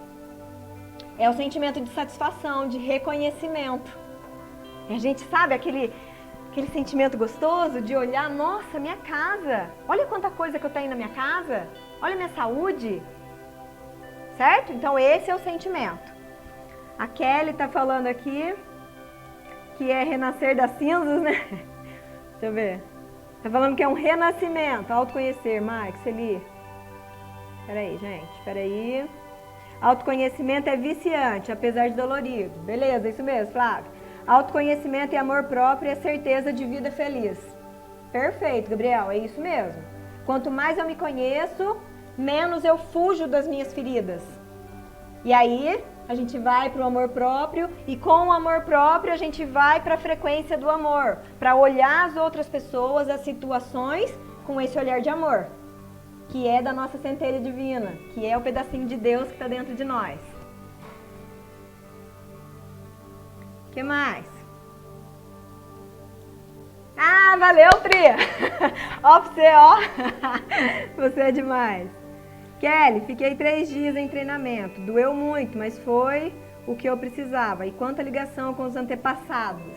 É o sentimento de satisfação, de reconhecimento. E a gente sabe aquele sentimento gostoso de olhar, nossa, minha casa. Olha quanta coisa que eu tenho na minha casa. Olha minha saúde. Certo? Então, esse é o sentimento. A Kelly tá falando aqui que é renascer das cinzas, né? Deixa eu ver. Tá falando que é um renascimento, autoconhecer, Max, Celi. Peraí, gente, peraí. Autoconhecimento é viciante, apesar de dolorido. Beleza, isso mesmo, Flávio. Autoconhecimento e amor próprio é certeza de vida feliz. Perfeito, Gabriel, é isso mesmo. Quanto mais eu me conheço, menos eu fujo das minhas feridas. E aí, a gente vai para o amor próprio e com o amor próprio a gente vai para a frequência do amor, para olhar as outras pessoas, as situações com esse olhar de amor, que é da nossa centelha divina, que é o pedacinho de Deus que está dentro de nós. O que mais? Ah, valeu, Pri! Ó pra você, ó! Você é demais. Kelly, fiquei 3 dias em treinamento. Doeu muito, mas foi o que eu precisava. E quanta ligação com os antepassados.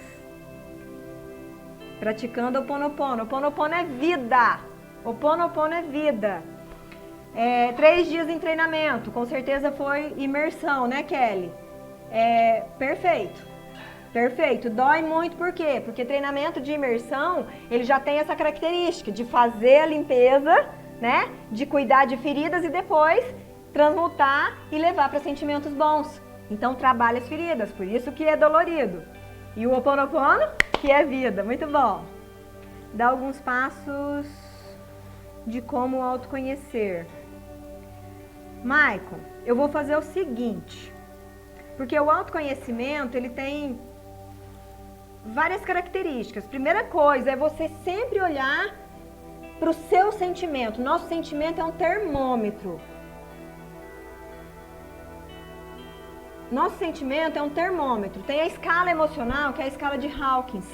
Praticando Ho'oponopono. Ho'oponopono é vida. Ho'oponopono é vida. 3 dias em treinamento. Com certeza foi imersão, né, Kelly? Perfeito. Perfeito. Dói muito por quê? Porque treinamento de imersão, ele já tem essa característica de fazer a limpeza, né? De cuidar de feridas e depois transmutar e levar para sentimentos bons. Então trabalha as feridas, por isso que é dolorido. E o Ho'oponopono, que é vida. Muito bom. Dá alguns passos de como autoconhecer. Maicon, eu vou fazer o seguinte, porque o autoconhecimento, ele tem várias características. Primeira coisa é você sempre olhar para o seu sentimento. Nosso sentimento é um termômetro. Nosso sentimento é um termômetro. Tem a escala emocional, que é a escala de Hawkins.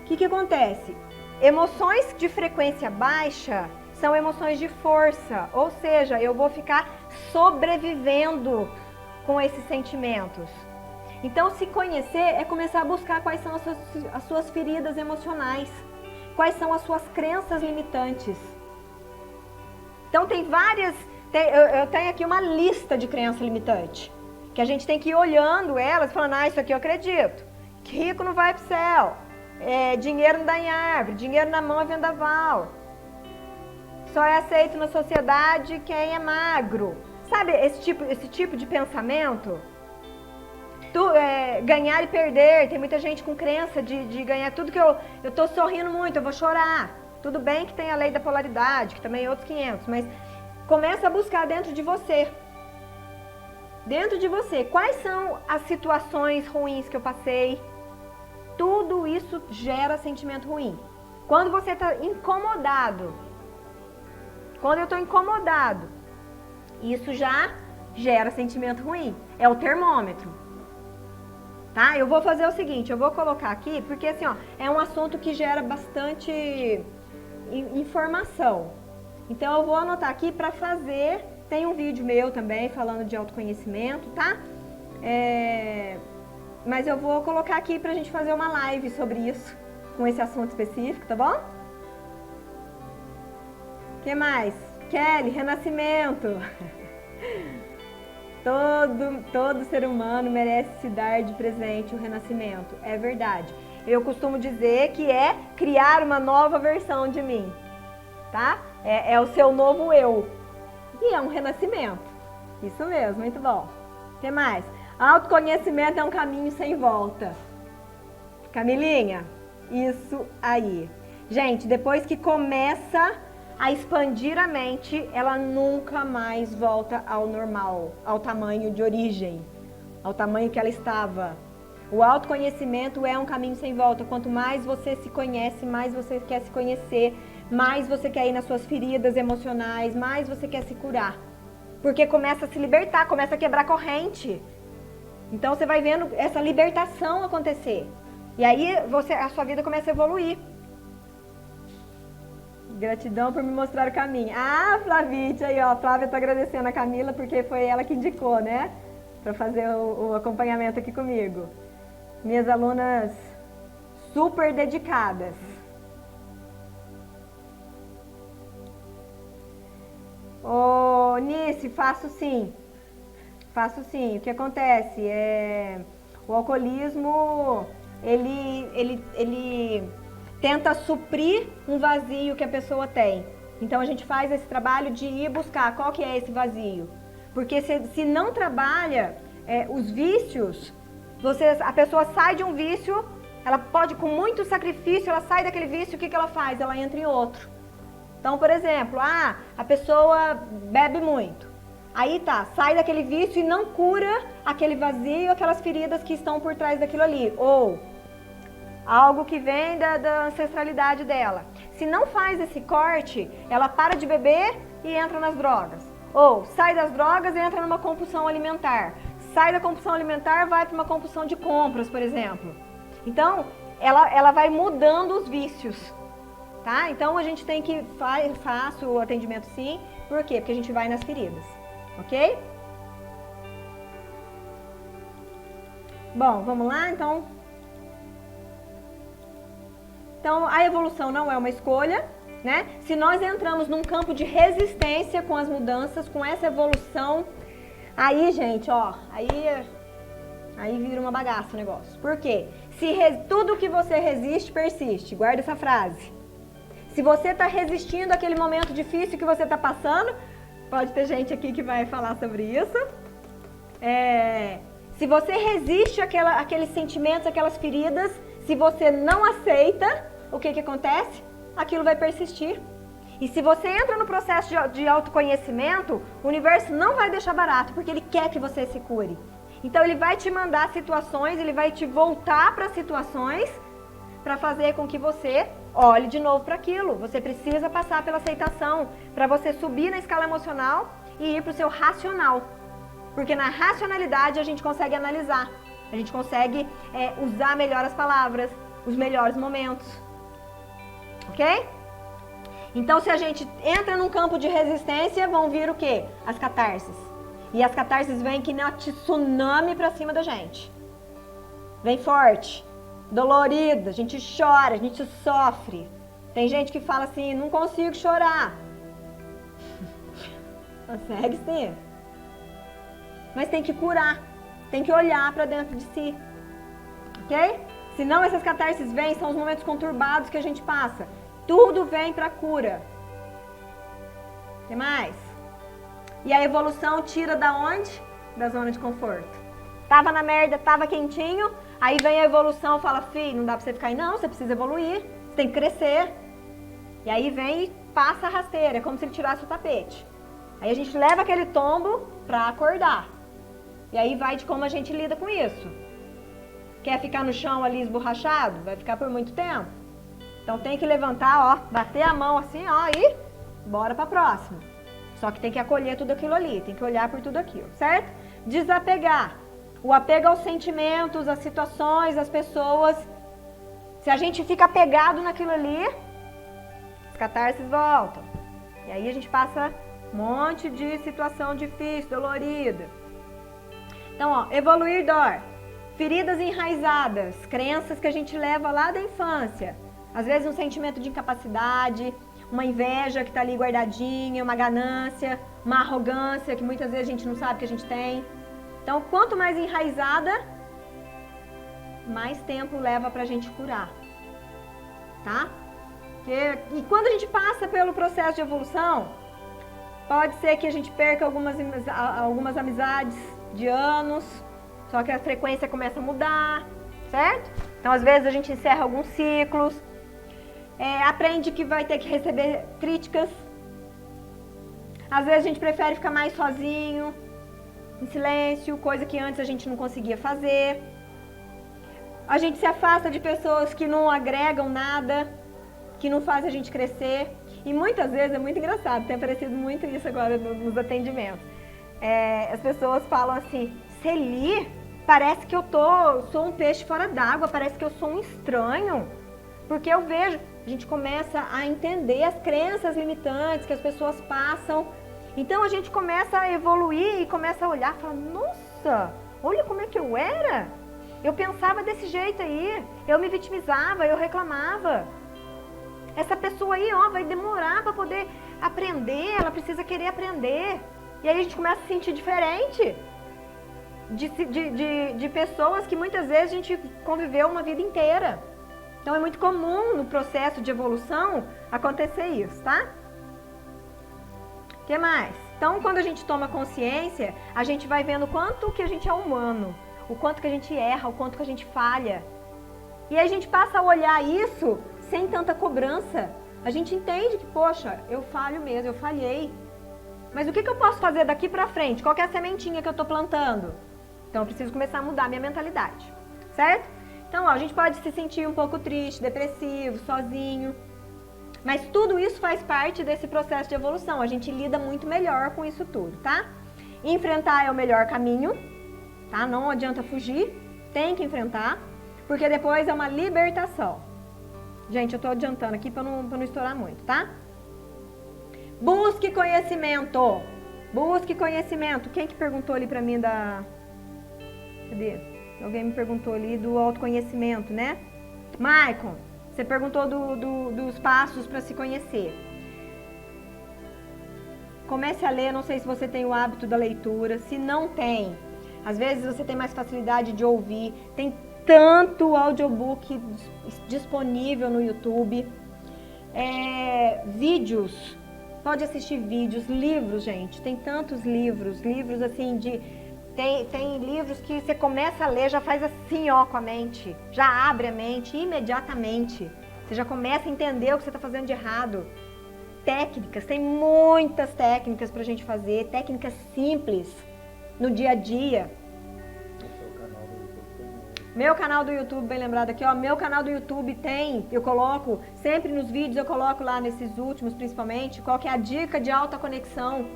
O que acontece? Emoções de frequência baixa são emoções de força, ou seja, eu vou ficar sobrevivendo com esses sentimentos. Então, se conhecer é começar a buscar quais são as suas feridas emocionais. Quais são as suas crenças limitantes? Então tem várias, eu tenho aqui uma lista de crença limitante, que a gente tem que ir olhando elas, falando, isso aqui eu acredito, que rico não vai pro céu, dinheiro não dá em árvore, dinheiro na mão é vendaval, só é aceito na sociedade quem é magro. Sabe esse tipo de pensamento? Ganhar e perder, tem muita gente com crença de ganhar tudo que eu tô sorrindo muito, eu vou chorar. Tudo bem que tem a lei da polaridade, que também é outros 500, mas começa a buscar dentro de você. Dentro de você, quais são as situações ruins que eu passei? Tudo isso gera sentimento ruim. Quando você está incomodado, quando eu estou incomodado, isso já gera sentimento ruim. É o termômetro. Tá? Eu vou fazer o seguinte, eu vou colocar aqui, porque assim, ó, é um assunto que gera bastante informação. Então eu vou anotar aqui para fazer, tem um vídeo meu também falando de autoconhecimento, tá? Mas eu vou colocar aqui pra gente fazer uma live sobre isso, com esse assunto específico, tá bom? O que mais? Kelly, renascimento. Todo ser humano merece se dar de presente o renascimento. É verdade. Eu costumo dizer que é criar uma nova versão de mim, tá? É o seu novo eu. E é um renascimento. Isso mesmo, muito bom. O que mais? Autoconhecimento é um caminho sem volta. Camilinha, isso aí. Gente, depois que começa a expandir a mente, ela nunca mais volta ao normal, ao tamanho de origem, ao tamanho que ela estava. O autoconhecimento é um caminho sem volta. Quanto mais você se conhece, mais você quer se conhecer, mais você quer ir nas suas feridas emocionais, mais você quer se curar. Porque começa a se libertar, começa a quebrar corrente. Então você vai vendo essa libertação acontecer. E aí a sua vida começa a evoluir. Gratidão por me mostrar o caminho. Ah, Flavite, aí ó, a Flávia tá agradecendo a Camila porque foi ela que indicou, né? Para fazer o acompanhamento aqui comigo. Minhas alunas super dedicadas. Ô, Nice, faço sim. Faço sim. O que acontece é o alcoolismo, ele tenta suprir um vazio que a pessoa tem. Então a gente faz esse trabalho de ir buscar qual que é esse vazio. Porque se não trabalha os vícios, a pessoa sai de um vício, ela pode, com muito sacrifício, ela sai daquele vício, o que ela faz? Ela entra em outro. Então, por exemplo, a pessoa bebe muito. Aí sai daquele vício e não cura aquele vazio, aquelas feridas que estão por trás daquilo ali. Ou algo que vem da ancestralidade dela. Se não faz esse corte, ela para de beber e entra nas drogas. Ou sai das drogas e entra numa compulsão alimentar. Sai da compulsão alimentar, vai para uma compulsão de compras, por exemplo. Então, ela vai mudando os vícios. Tá? Então a gente tem que faço o atendimento sim. Por quê? Porque a gente vai nas feridas. Ok? Bom, vamos lá então. Então a evolução não é uma escolha, né? Se nós entramos num campo de resistência com as mudanças, com essa evolução, aí, gente, ó, aí vira uma bagaça o negócio. Por quê? Tudo que você resiste, persiste. Guarda essa frase. Se você está resistindo àquele momento difícil que você está passando, pode ter gente aqui que vai falar sobre isso. Se você resiste àqueles sentimentos, àquelas feridas, se você não aceita, o que acontece? Aquilo vai persistir. E se você entra no processo de autoconhecimento, o universo não vai deixar barato, porque ele quer que você se cure. Então ele vai te mandar situações, ele vai te voltar para situações para fazer com que você olhe de novo para aquilo. Você precisa passar pela aceitação para você subir na escala emocional e ir para o seu racional. Porque na racionalidade a gente consegue analisar, a gente consegue usar melhor as palavras, os melhores momentos. Ok? Então se a gente entra num campo de resistência, vão vir o quê? As catarses. E as catarses vêm que nem um tsunami pra cima da gente. Vem forte, dolorida, a gente chora, a gente sofre. Tem gente que fala assim, não consigo chorar. Consegue sim. Mas tem que curar, tem que olhar pra dentro de si. Ok? Senão essas catarses vêm, são os momentos conturbados que a gente passa. Tudo vem pra cura. O que mais? E a evolução tira da onde? Da zona de conforto. Tava na merda, tava quentinho, aí vem a evolução e fala, filho, não dá pra você ficar aí não, você precisa evoluir, você tem que crescer. E aí vem e passa a rasteira, é como se ele tirasse o tapete. Aí a gente leva aquele tombo pra acordar. E aí vai de como a gente lida com isso. Quer ficar no chão ali esborrachado? Vai ficar por muito tempo? Então tem que levantar, ó, bater a mão assim, ó, e bora pra próxima. Só que tem que acolher tudo aquilo ali, tem que olhar por tudo aquilo, certo? Desapegar. O apego aos sentimentos, às situações, às pessoas. Se a gente fica apegado naquilo ali, as catarses voltam. E aí a gente passa um monte de situação difícil, dolorida. Então, ó, evoluir dor. Feridas enraizadas, crenças que a gente leva lá da infância. Às vezes um sentimento de incapacidade, uma inveja que está ali guardadinha, uma ganância, uma arrogância que muitas vezes a gente não sabe que a gente tem. Então, quanto mais enraizada, mais tempo leva pra gente curar, tá? E quando a gente passa pelo processo de evolução, pode ser que a gente perca algumas amizades de anos, só que a frequência começa a mudar, certo? Então, às vezes a gente encerra alguns ciclos, aprende que vai ter que receber críticas. Às vezes a gente prefere ficar mais sozinho, em silêncio, coisa que antes a gente não conseguia fazer. A gente se afasta de pessoas que não agregam nada, que não fazem a gente crescer. E muitas vezes é muito engraçado, tem aparecido muito isso agora nos atendimentos. As pessoas falam assim, Celi, parece que sou um peixe fora d'água, parece que eu sou um estranho. Porque eu vejo, a gente começa a entender as crenças limitantes que as pessoas passam. Então a gente começa a evoluir e começa a olhar e falar, nossa, olha como é que eu era. Eu pensava desse jeito aí, eu me vitimizava, eu reclamava. Essa pessoa aí, ó, vai demorar para poder aprender, ela precisa querer aprender. E aí a gente começa a se sentir diferente de pessoas que muitas vezes a gente conviveu uma vida inteira. Então é muito comum no processo de evolução acontecer isso, tá? O que mais? Então quando a gente toma consciência, a gente vai vendo o quanto que a gente é humano, o quanto que a gente erra, o quanto que a gente falha. E aí a gente passa a olhar isso sem tanta cobrança. A gente entende que, poxa, eu falho mesmo, eu falhei. Mas o que eu posso fazer daqui pra frente? Qual que é a sementinha que eu tô plantando? Então eu preciso começar a mudar minha mentalidade, certo? Então, ó, a gente pode se sentir um pouco triste, depressivo, sozinho. Mas tudo isso faz parte desse processo de evolução. A gente lida muito melhor com isso tudo, tá? Enfrentar é o melhor caminho, tá? Não adianta fugir, tem que enfrentar, porque depois é uma libertação. Gente, eu tô adiantando aqui pra não estourar muito, tá? Busque conhecimento. Busque conhecimento. Quem que perguntou ali pra mim da... Cadê? Alguém me perguntou ali do autoconhecimento, né? Maicon, você perguntou dos passos para se conhecer. Comece a ler, não sei se você tem o hábito da leitura. Se não tem, às vezes você tem mais facilidade de ouvir. Tem tanto audiobook disponível no YouTube. Vídeos, pode assistir vídeos, livros, gente. Tem tantos livros assim de... Tem livros que você começa a ler, já faz assim, ó, com a mente. Já abre a mente imediatamente. Você já começa a entender o que você está fazendo de errado. Técnicas, tem muitas técnicas pra gente fazer. Técnicas simples, no dia a dia. Meu canal do YouTube, bem lembrado aqui, ó. Meu canal do YouTube eu coloco, sempre nos vídeos eu coloco lá, nesses últimos principalmente, qual que é a dica de alta conexão.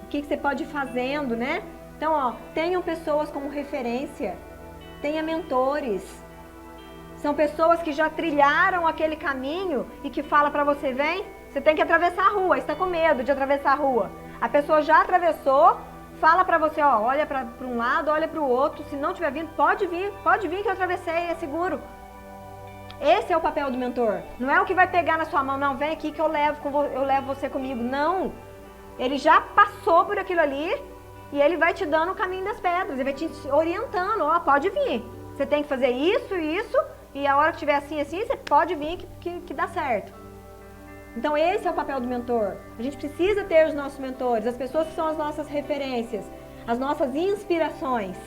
O que você pode ir fazendo, né? Então, ó, tenham pessoas como referência, tenha mentores. São pessoas que já trilharam aquele caminho e que fala pra você, vem, você tem que atravessar a rua, está com medo de atravessar a rua. A pessoa já atravessou, fala pra você, ó, olha pra um lado, olha pro outro, se não estiver vindo, pode vir que eu atravessei, é seguro. Esse é o papel do mentor. Não é o que vai pegar na sua mão, não, vem aqui que eu levo você comigo. Não, ele já passou por aquilo ali. E ele vai te dando o caminho das pedras, ele vai te orientando, ó, pode vir. Você tem que fazer isso, e a hora que tiver assim, você pode vir que dá certo. Então esse é o papel do mentor. A gente precisa ter os nossos mentores, as pessoas que são as nossas referências, as nossas inspirações.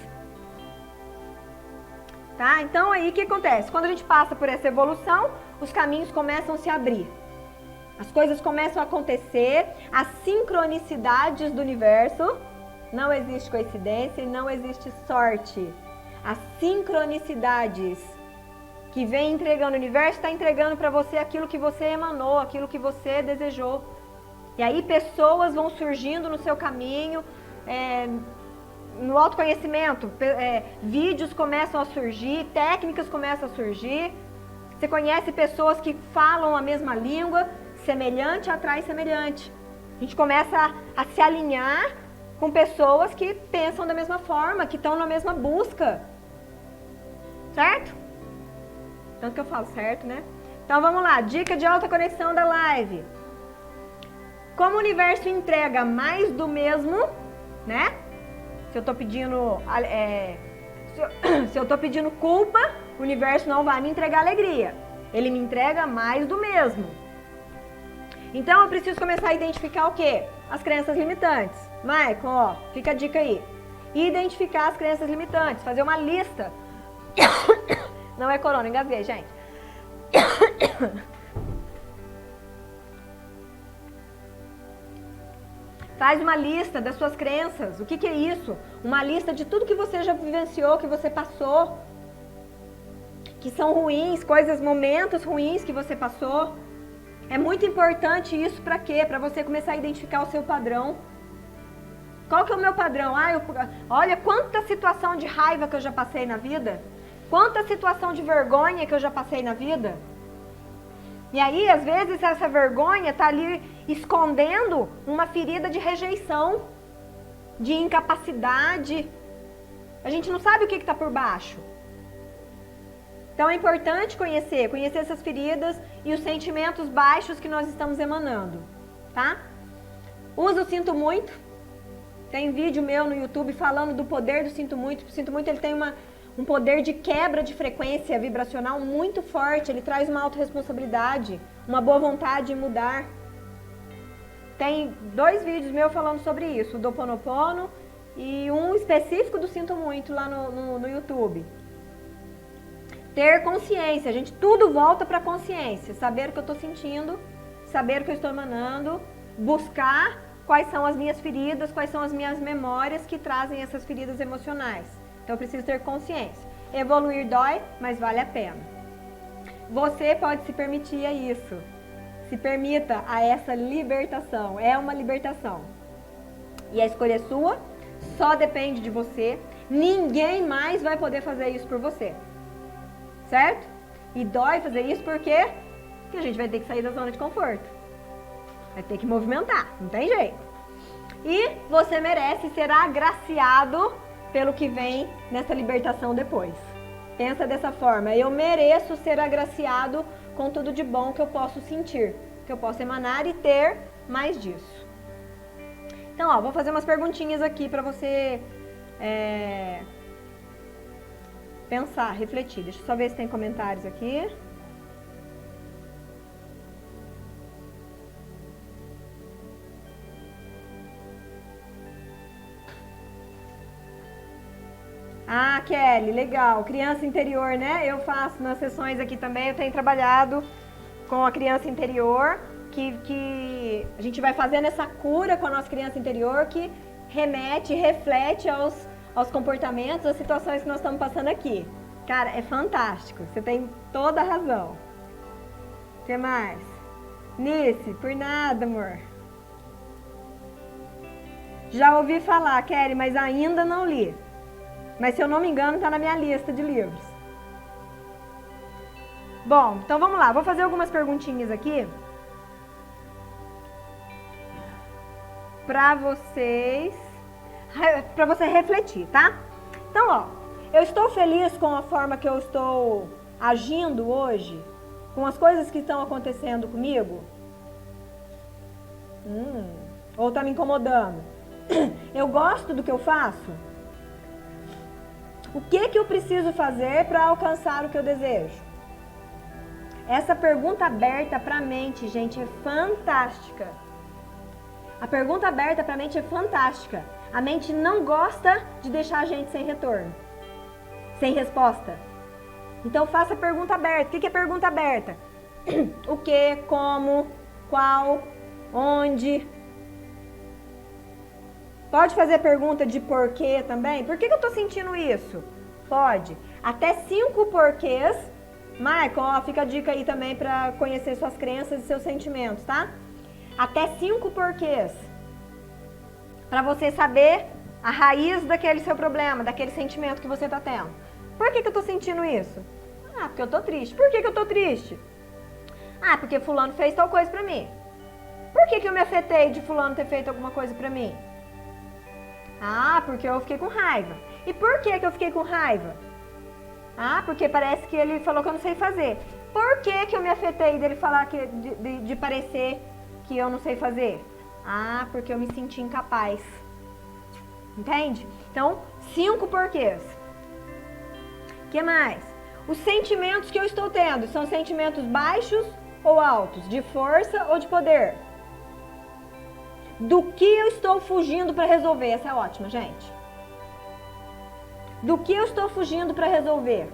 Tá? Então aí o que acontece? Quando a gente passa por essa evolução, os caminhos começam a se abrir. As coisas começam a acontecer, as sincronicidades do universo. Não existe coincidência e não existe sorte. As sincronicidades que vem entregando o universo está entregando para você aquilo que você emanou, aquilo que você desejou. E aí pessoas vão surgindo no seu caminho, no autoconhecimento, vídeos começam a surgir, técnicas começam a surgir. Você conhece pessoas que falam a mesma língua, semelhante atrai semelhante. A gente começa a se alinhar com pessoas que pensam da mesma forma, que estão na mesma busca. Certo? Tanto que eu falo certo, né? Então vamos lá, dica de alta conexão da live. Como o universo entrega mais do mesmo, né? Se eu tô pedindo, se eu tô pedindo culpa, o universo não vai me entregar alegria. Ele me entrega mais do mesmo. Então eu preciso começar a identificar o quê? As crenças limitantes. Maicon, ó, fica a dica aí. Identificar as crenças limitantes, fazer uma lista. Não é corona, engasguei, gente. Faz uma lista das suas crenças. O que é isso? Uma lista de tudo que você já vivenciou, que você passou, que são ruins, coisas, momentos ruins que você passou. É muito importante isso para quê? Para você começar a identificar o seu padrão. Qual que é o meu padrão? Olha quanta situação de raiva que eu já passei na vida. Quanta situação de vergonha que eu já passei na vida. E aí, às vezes, essa vergonha está ali escondendo uma ferida de rejeição, de incapacidade. A gente não sabe o que está por baixo. Então é importante conhecer essas feridas e os sentimentos baixos que nós estamos emanando, tá? Usa o Sinto Muito. Tem vídeo meu no YouTube falando do poder do Sinto Muito. O Sinto Muito ele tem um poder de quebra de frequência vibracional muito forte. Ele traz uma autorresponsabilidade, uma boa vontade de mudar. Tem 2 vídeos meus falando sobre isso, o do Ho'oponopono e um específico do Sinto Muito lá no YouTube. Ter consciência, gente, tudo volta para consciência. Saber o que eu estou sentindo, saber o que eu estou emanando, buscar quais são as minhas feridas, quais são as minhas memórias que trazem essas feridas emocionais. Então eu preciso ter consciência. Evoluir dói, mas vale a pena. Você pode se permitir a isso. Se permita a essa libertação. É uma libertação. E a escolha é sua, só depende de você. Ninguém mais vai poder fazer isso por você. Certo? E dói fazer isso porque a gente vai ter que sair da zona de conforto. Vai ter que movimentar, não tem jeito. E você merece ser agraciado pelo que vem nessa libertação depois. Pensa dessa forma, eu mereço ser agraciado com tudo de bom que eu posso sentir, que eu posso emanar e ter mais disso. Então, ó, vou fazer umas perguntinhas aqui para você pensar, refletir. Deixa eu só ver se tem comentários aqui. Ah, Kelly, legal. Criança interior, né? Eu faço nas sessões aqui também, eu tenho trabalhado com a criança interior, que a gente vai fazendo essa cura com a nossa criança interior, que remete, reflete aos comportamentos, às situações que nós estamos passando aqui. Cara, é fantástico. Você tem toda a razão. O que mais? Nice, por nada, amor. Já ouvi falar, Kelly, mas ainda não li. Mas se eu não me engano, está na minha lista de livros. Bom, então vamos lá. Vou fazer algumas perguntinhas aqui. Para você refletir, tá? Então, ó, eu estou feliz com a forma que eu estou agindo hoje, com as coisas que estão acontecendo comigo? Ou tá me incomodando? Eu gosto do que eu faço? O que eu preciso fazer para alcançar o que eu desejo? Essa pergunta aberta para a mente, gente, é fantástica. A pergunta aberta para a mente é fantástica. A mente não gosta de deixar a gente sem retorno, sem resposta. Então faça a pergunta aberta. O que é pergunta aberta? O que, como, qual, onde. Pode fazer pergunta de porquê também? Por que eu tô sentindo isso? Pode. Até 5 porquês. Michael, ó, fica a dica aí também para conhecer suas crenças e seus sentimentos, tá? Até 5 porquês. Para você saber a raiz daquele seu problema, daquele sentimento que você tá tendo. Por que eu tô sentindo isso? Ah, porque eu tô triste. Por que eu tô triste? Ah, porque fulano fez tal coisa pra mim. Por que eu me afetei de fulano ter feito alguma coisa pra mim? Ah, porque eu fiquei com raiva. E por que eu fiquei com raiva? Ah, porque parece que ele falou que eu não sei fazer. Por que eu me afetei dele falar de parecer que eu não sei fazer? Ah, porque eu me senti incapaz. Entende? Então, 5 porquês. O que mais? Os sentimentos que eu estou tendo são sentimentos baixos ou altos? De força ou de poder? Do que eu estou fugindo para resolver? Essa é ótima, gente. Do que eu estou fugindo para resolver?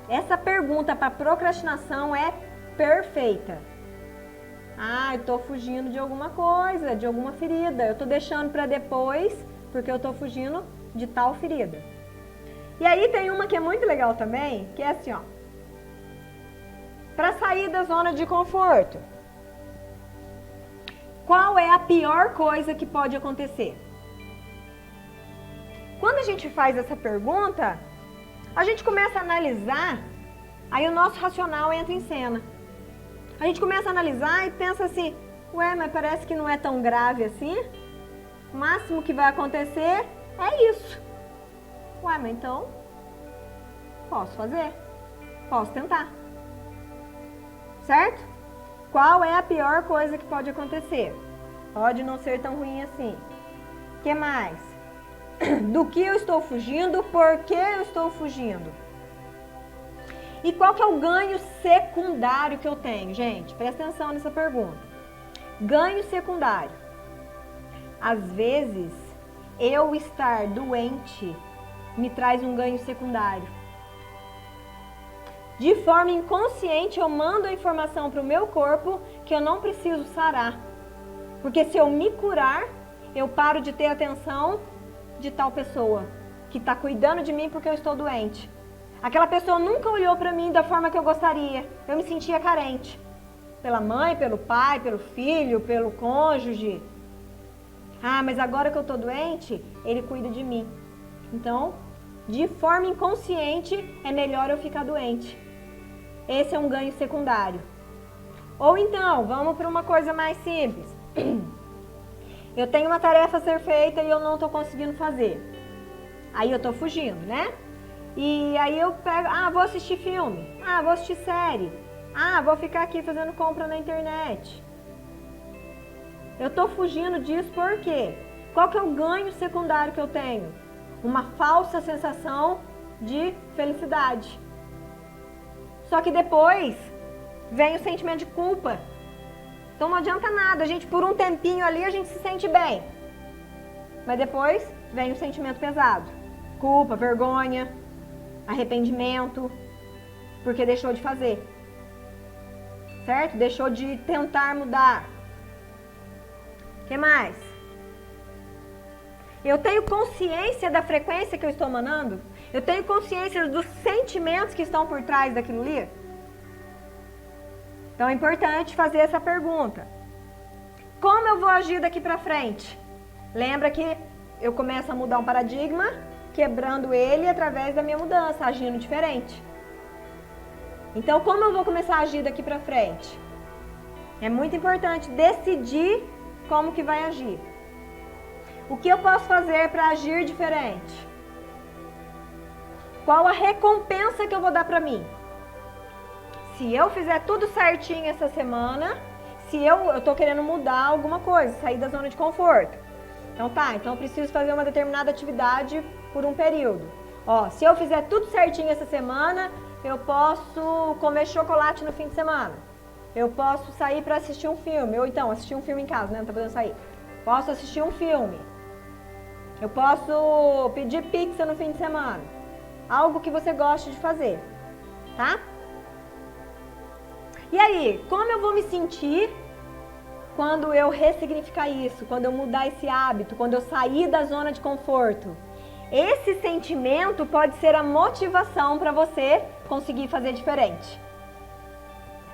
Essa pergunta para procrastinação é perfeita. Ah, eu estou fugindo de alguma coisa, de alguma ferida. Eu estou deixando para depois, porque eu estou fugindo de tal ferida. E aí tem uma que é muito legal também, que é assim, ó. Para sair da zona de conforto. Qual é a pior coisa que pode acontecer? Quando a gente faz essa pergunta, a gente começa a analisar, aí o nosso racional entra em cena. A gente começa a analisar e pensa assim, ué, mas parece que não é tão grave assim. O máximo que vai acontecer é isso. Ué, mas então, posso fazer, posso tentar. Certo? Qual é a pior coisa que pode acontecer? Pode não ser tão ruim assim. O que mais? Do que eu estou fugindo? Por que eu estou fugindo? E qual que é o ganho secundário que eu tenho? Gente, presta atenção nessa pergunta. Ganho secundário. Às vezes, eu estar doente me traz um ganho secundário. De forma inconsciente, eu mando a informação para o meu corpo que eu não preciso sarar. Porque se eu me curar, eu paro de ter atenção de tal pessoa que está cuidando de mim porque eu estou doente. Aquela pessoa nunca olhou para mim da forma que eu gostaria. Eu me sentia carente. Pela mãe, pelo pai, pelo filho, pelo cônjuge. Ah, mas agora que eu estou doente, ele cuida de mim. Então, de forma inconsciente, é melhor eu ficar doente. Esse é um ganho secundário. Ou então, vamos para uma coisa mais simples. Eu tenho uma tarefa a ser feita e eu não estou conseguindo fazer. Aí eu estou fugindo, né? E aí eu pego, vou assistir filme. Vou assistir série. Vou ficar aqui fazendo compra na internet. Eu estou fugindo disso por quê? Qual que é o ganho secundário que eu tenho? Uma falsa sensação de felicidade. Só que depois vem o sentimento de culpa. Então não adianta nada, a gente por um tempinho ali a gente se sente bem. Mas depois vem o sentimento pesado. Culpa, vergonha, arrependimento, porque deixou de fazer. Certo? Deixou de tentar mudar. O que mais? Eu tenho consciência da frequência que eu estou emanando? Eu tenho consciência dos sentimentos que estão por trás daquilo ali? Então é importante fazer essa pergunta. Como eu vou agir daqui para frente? Lembra que eu começo a mudar um paradigma, quebrando ele através da minha mudança, agindo diferente. Então como eu vou começar a agir daqui para frente? É muito importante decidir como que vai agir. O que eu posso fazer para agir diferente? Qual a recompensa que eu vou dar para mim? Se eu fizer tudo certinho essa semana, se eu tô querendo mudar alguma coisa, sair da zona de conforto. Então eu preciso fazer uma determinada atividade por um período. Se eu fizer tudo certinho essa semana, eu posso comer chocolate no fim de semana. Eu posso sair para assistir um filme, ou então assistir um filme em casa, né? Não tá podendo sair. Posso assistir um filme. Eu posso pedir pizza no fim de semana. Algo que você goste de fazer, tá? E aí, como eu vou me sentir quando eu ressignificar isso, quando eu mudar esse hábito, quando eu sair da zona de conforto? Esse sentimento pode ser a motivação para você conseguir fazer diferente.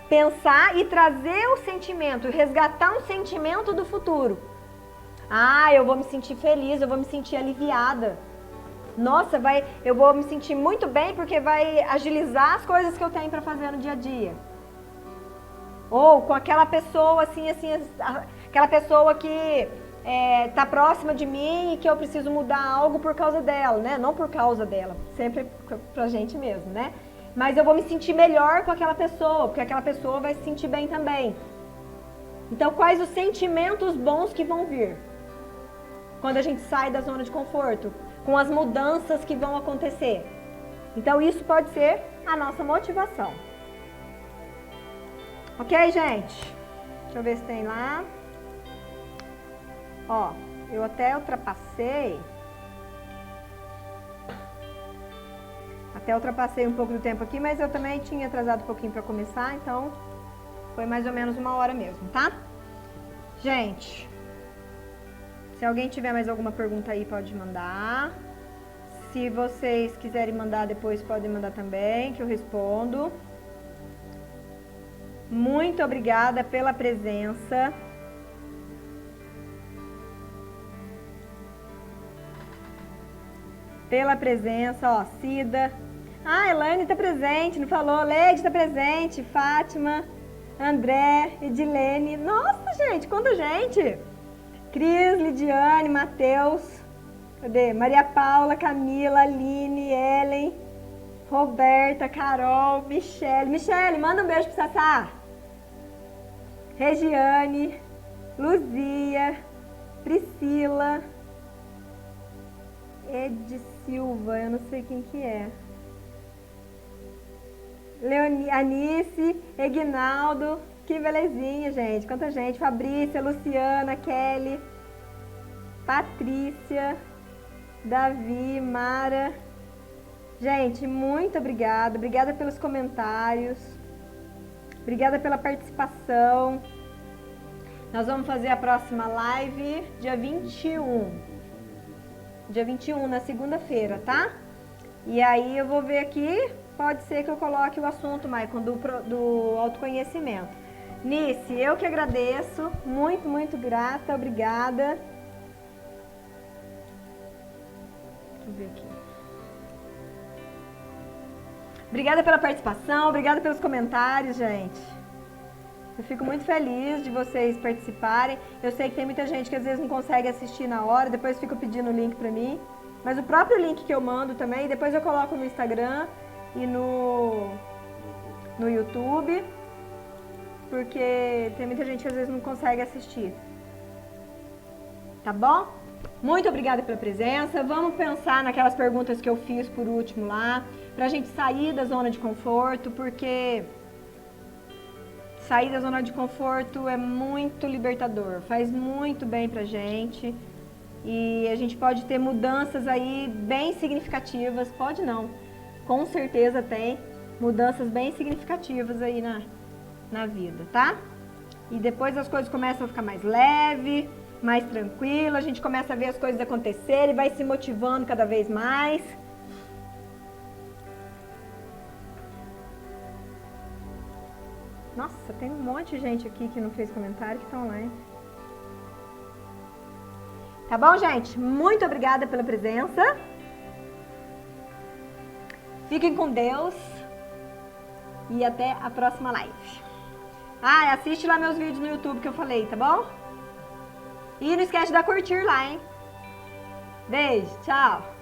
Pensar e trazer o sentimento, resgatar um sentimento do futuro. Eu vou me sentir feliz, eu vou me sentir aliviada. Nossa, eu vou me sentir muito bem porque vai agilizar as coisas que eu tenho para fazer no dia a dia. Ou com aquela pessoa assim, aquela pessoa que tá próxima de mim e que eu preciso mudar algo por causa dela, né? Não por causa dela, sempre pra gente mesmo, né? Mas eu vou me sentir melhor com aquela pessoa, porque aquela pessoa vai se sentir bem também. Então, quais os sentimentos bons que vão vir quando a gente sai da zona de conforto? Com as mudanças que vão acontecer. Então, isso pode ser a nossa motivação. Ok, gente? Deixa eu ver se tem lá. Eu até ultrapassei. Um pouco do tempo aqui, mas eu também tinha atrasado um pouquinho para começar, então foi mais ou menos 1 hora mesmo, tá? Gente, se alguém tiver mais alguma pergunta aí, pode mandar. Se vocês quiserem mandar depois, podem mandar também, que eu respondo. Muito obrigada pela presença. pela presença, ó, Cida. Ah, Elaine tá presente, não falou? Leide tá presente, Fátima, André, Edilene. Nossa, gente, quanta gente! Cris, Lidiane, Matheus, cadê? Maria Paula, Camila, Aline, Ellen, Roberta, Carol, Michele. Michele, manda um beijo pro Sassá. Regiane, Luzia, Priscila, Ed Silva, eu não sei quem que é. Anice, Egnaldo, que belezinha, gente. Quanta gente. Fabrícia, Luciana, Kelly, Patrícia, Davi, Mara. Gente, muito obrigada. Obrigada pelos comentários. Obrigada pela participação. Nós vamos fazer a próxima live dia 21. Dia 21, na segunda-feira, tá? E aí eu vou ver aqui, pode ser que eu coloque o assunto, Maicon, do autoconhecimento. Nice, eu que agradeço, muito, muito grata, obrigada. Deixa eu ver aqui. Obrigada pela participação, obrigada pelos comentários, gente. Eu fico muito feliz de vocês participarem. Eu sei que tem muita gente que às vezes não consegue assistir na hora, depois fica pedindo o link pra mim. Mas o próprio link que eu mando também, depois eu coloco no Instagram e no YouTube. Porque tem muita gente que às vezes não consegue assistir. Tá bom? Muito obrigada pela presença. Vamos pensar naquelas perguntas que eu fiz por último lá, pra gente sair da zona de conforto, porque sair da zona de conforto é muito libertador, faz muito bem pra gente e a gente pode ter mudanças aí bem significativas, pode não, com certeza tem mudanças bem significativas aí na vida, tá? E depois as coisas começam a ficar mais leve, mais tranquilo, a gente começa a ver as coisas acontecerem, vai se motivando cada vez mais. Nossa, tem um monte de gente aqui que não fez comentário, que estão online. Tá bom, gente? Muito obrigada pela presença. Fiquem com Deus. E até a próxima live. Ah, assiste lá meus vídeos no YouTube que eu falei, tá bom? E não esquece de dar curtir lá, hein? Beijo, tchau.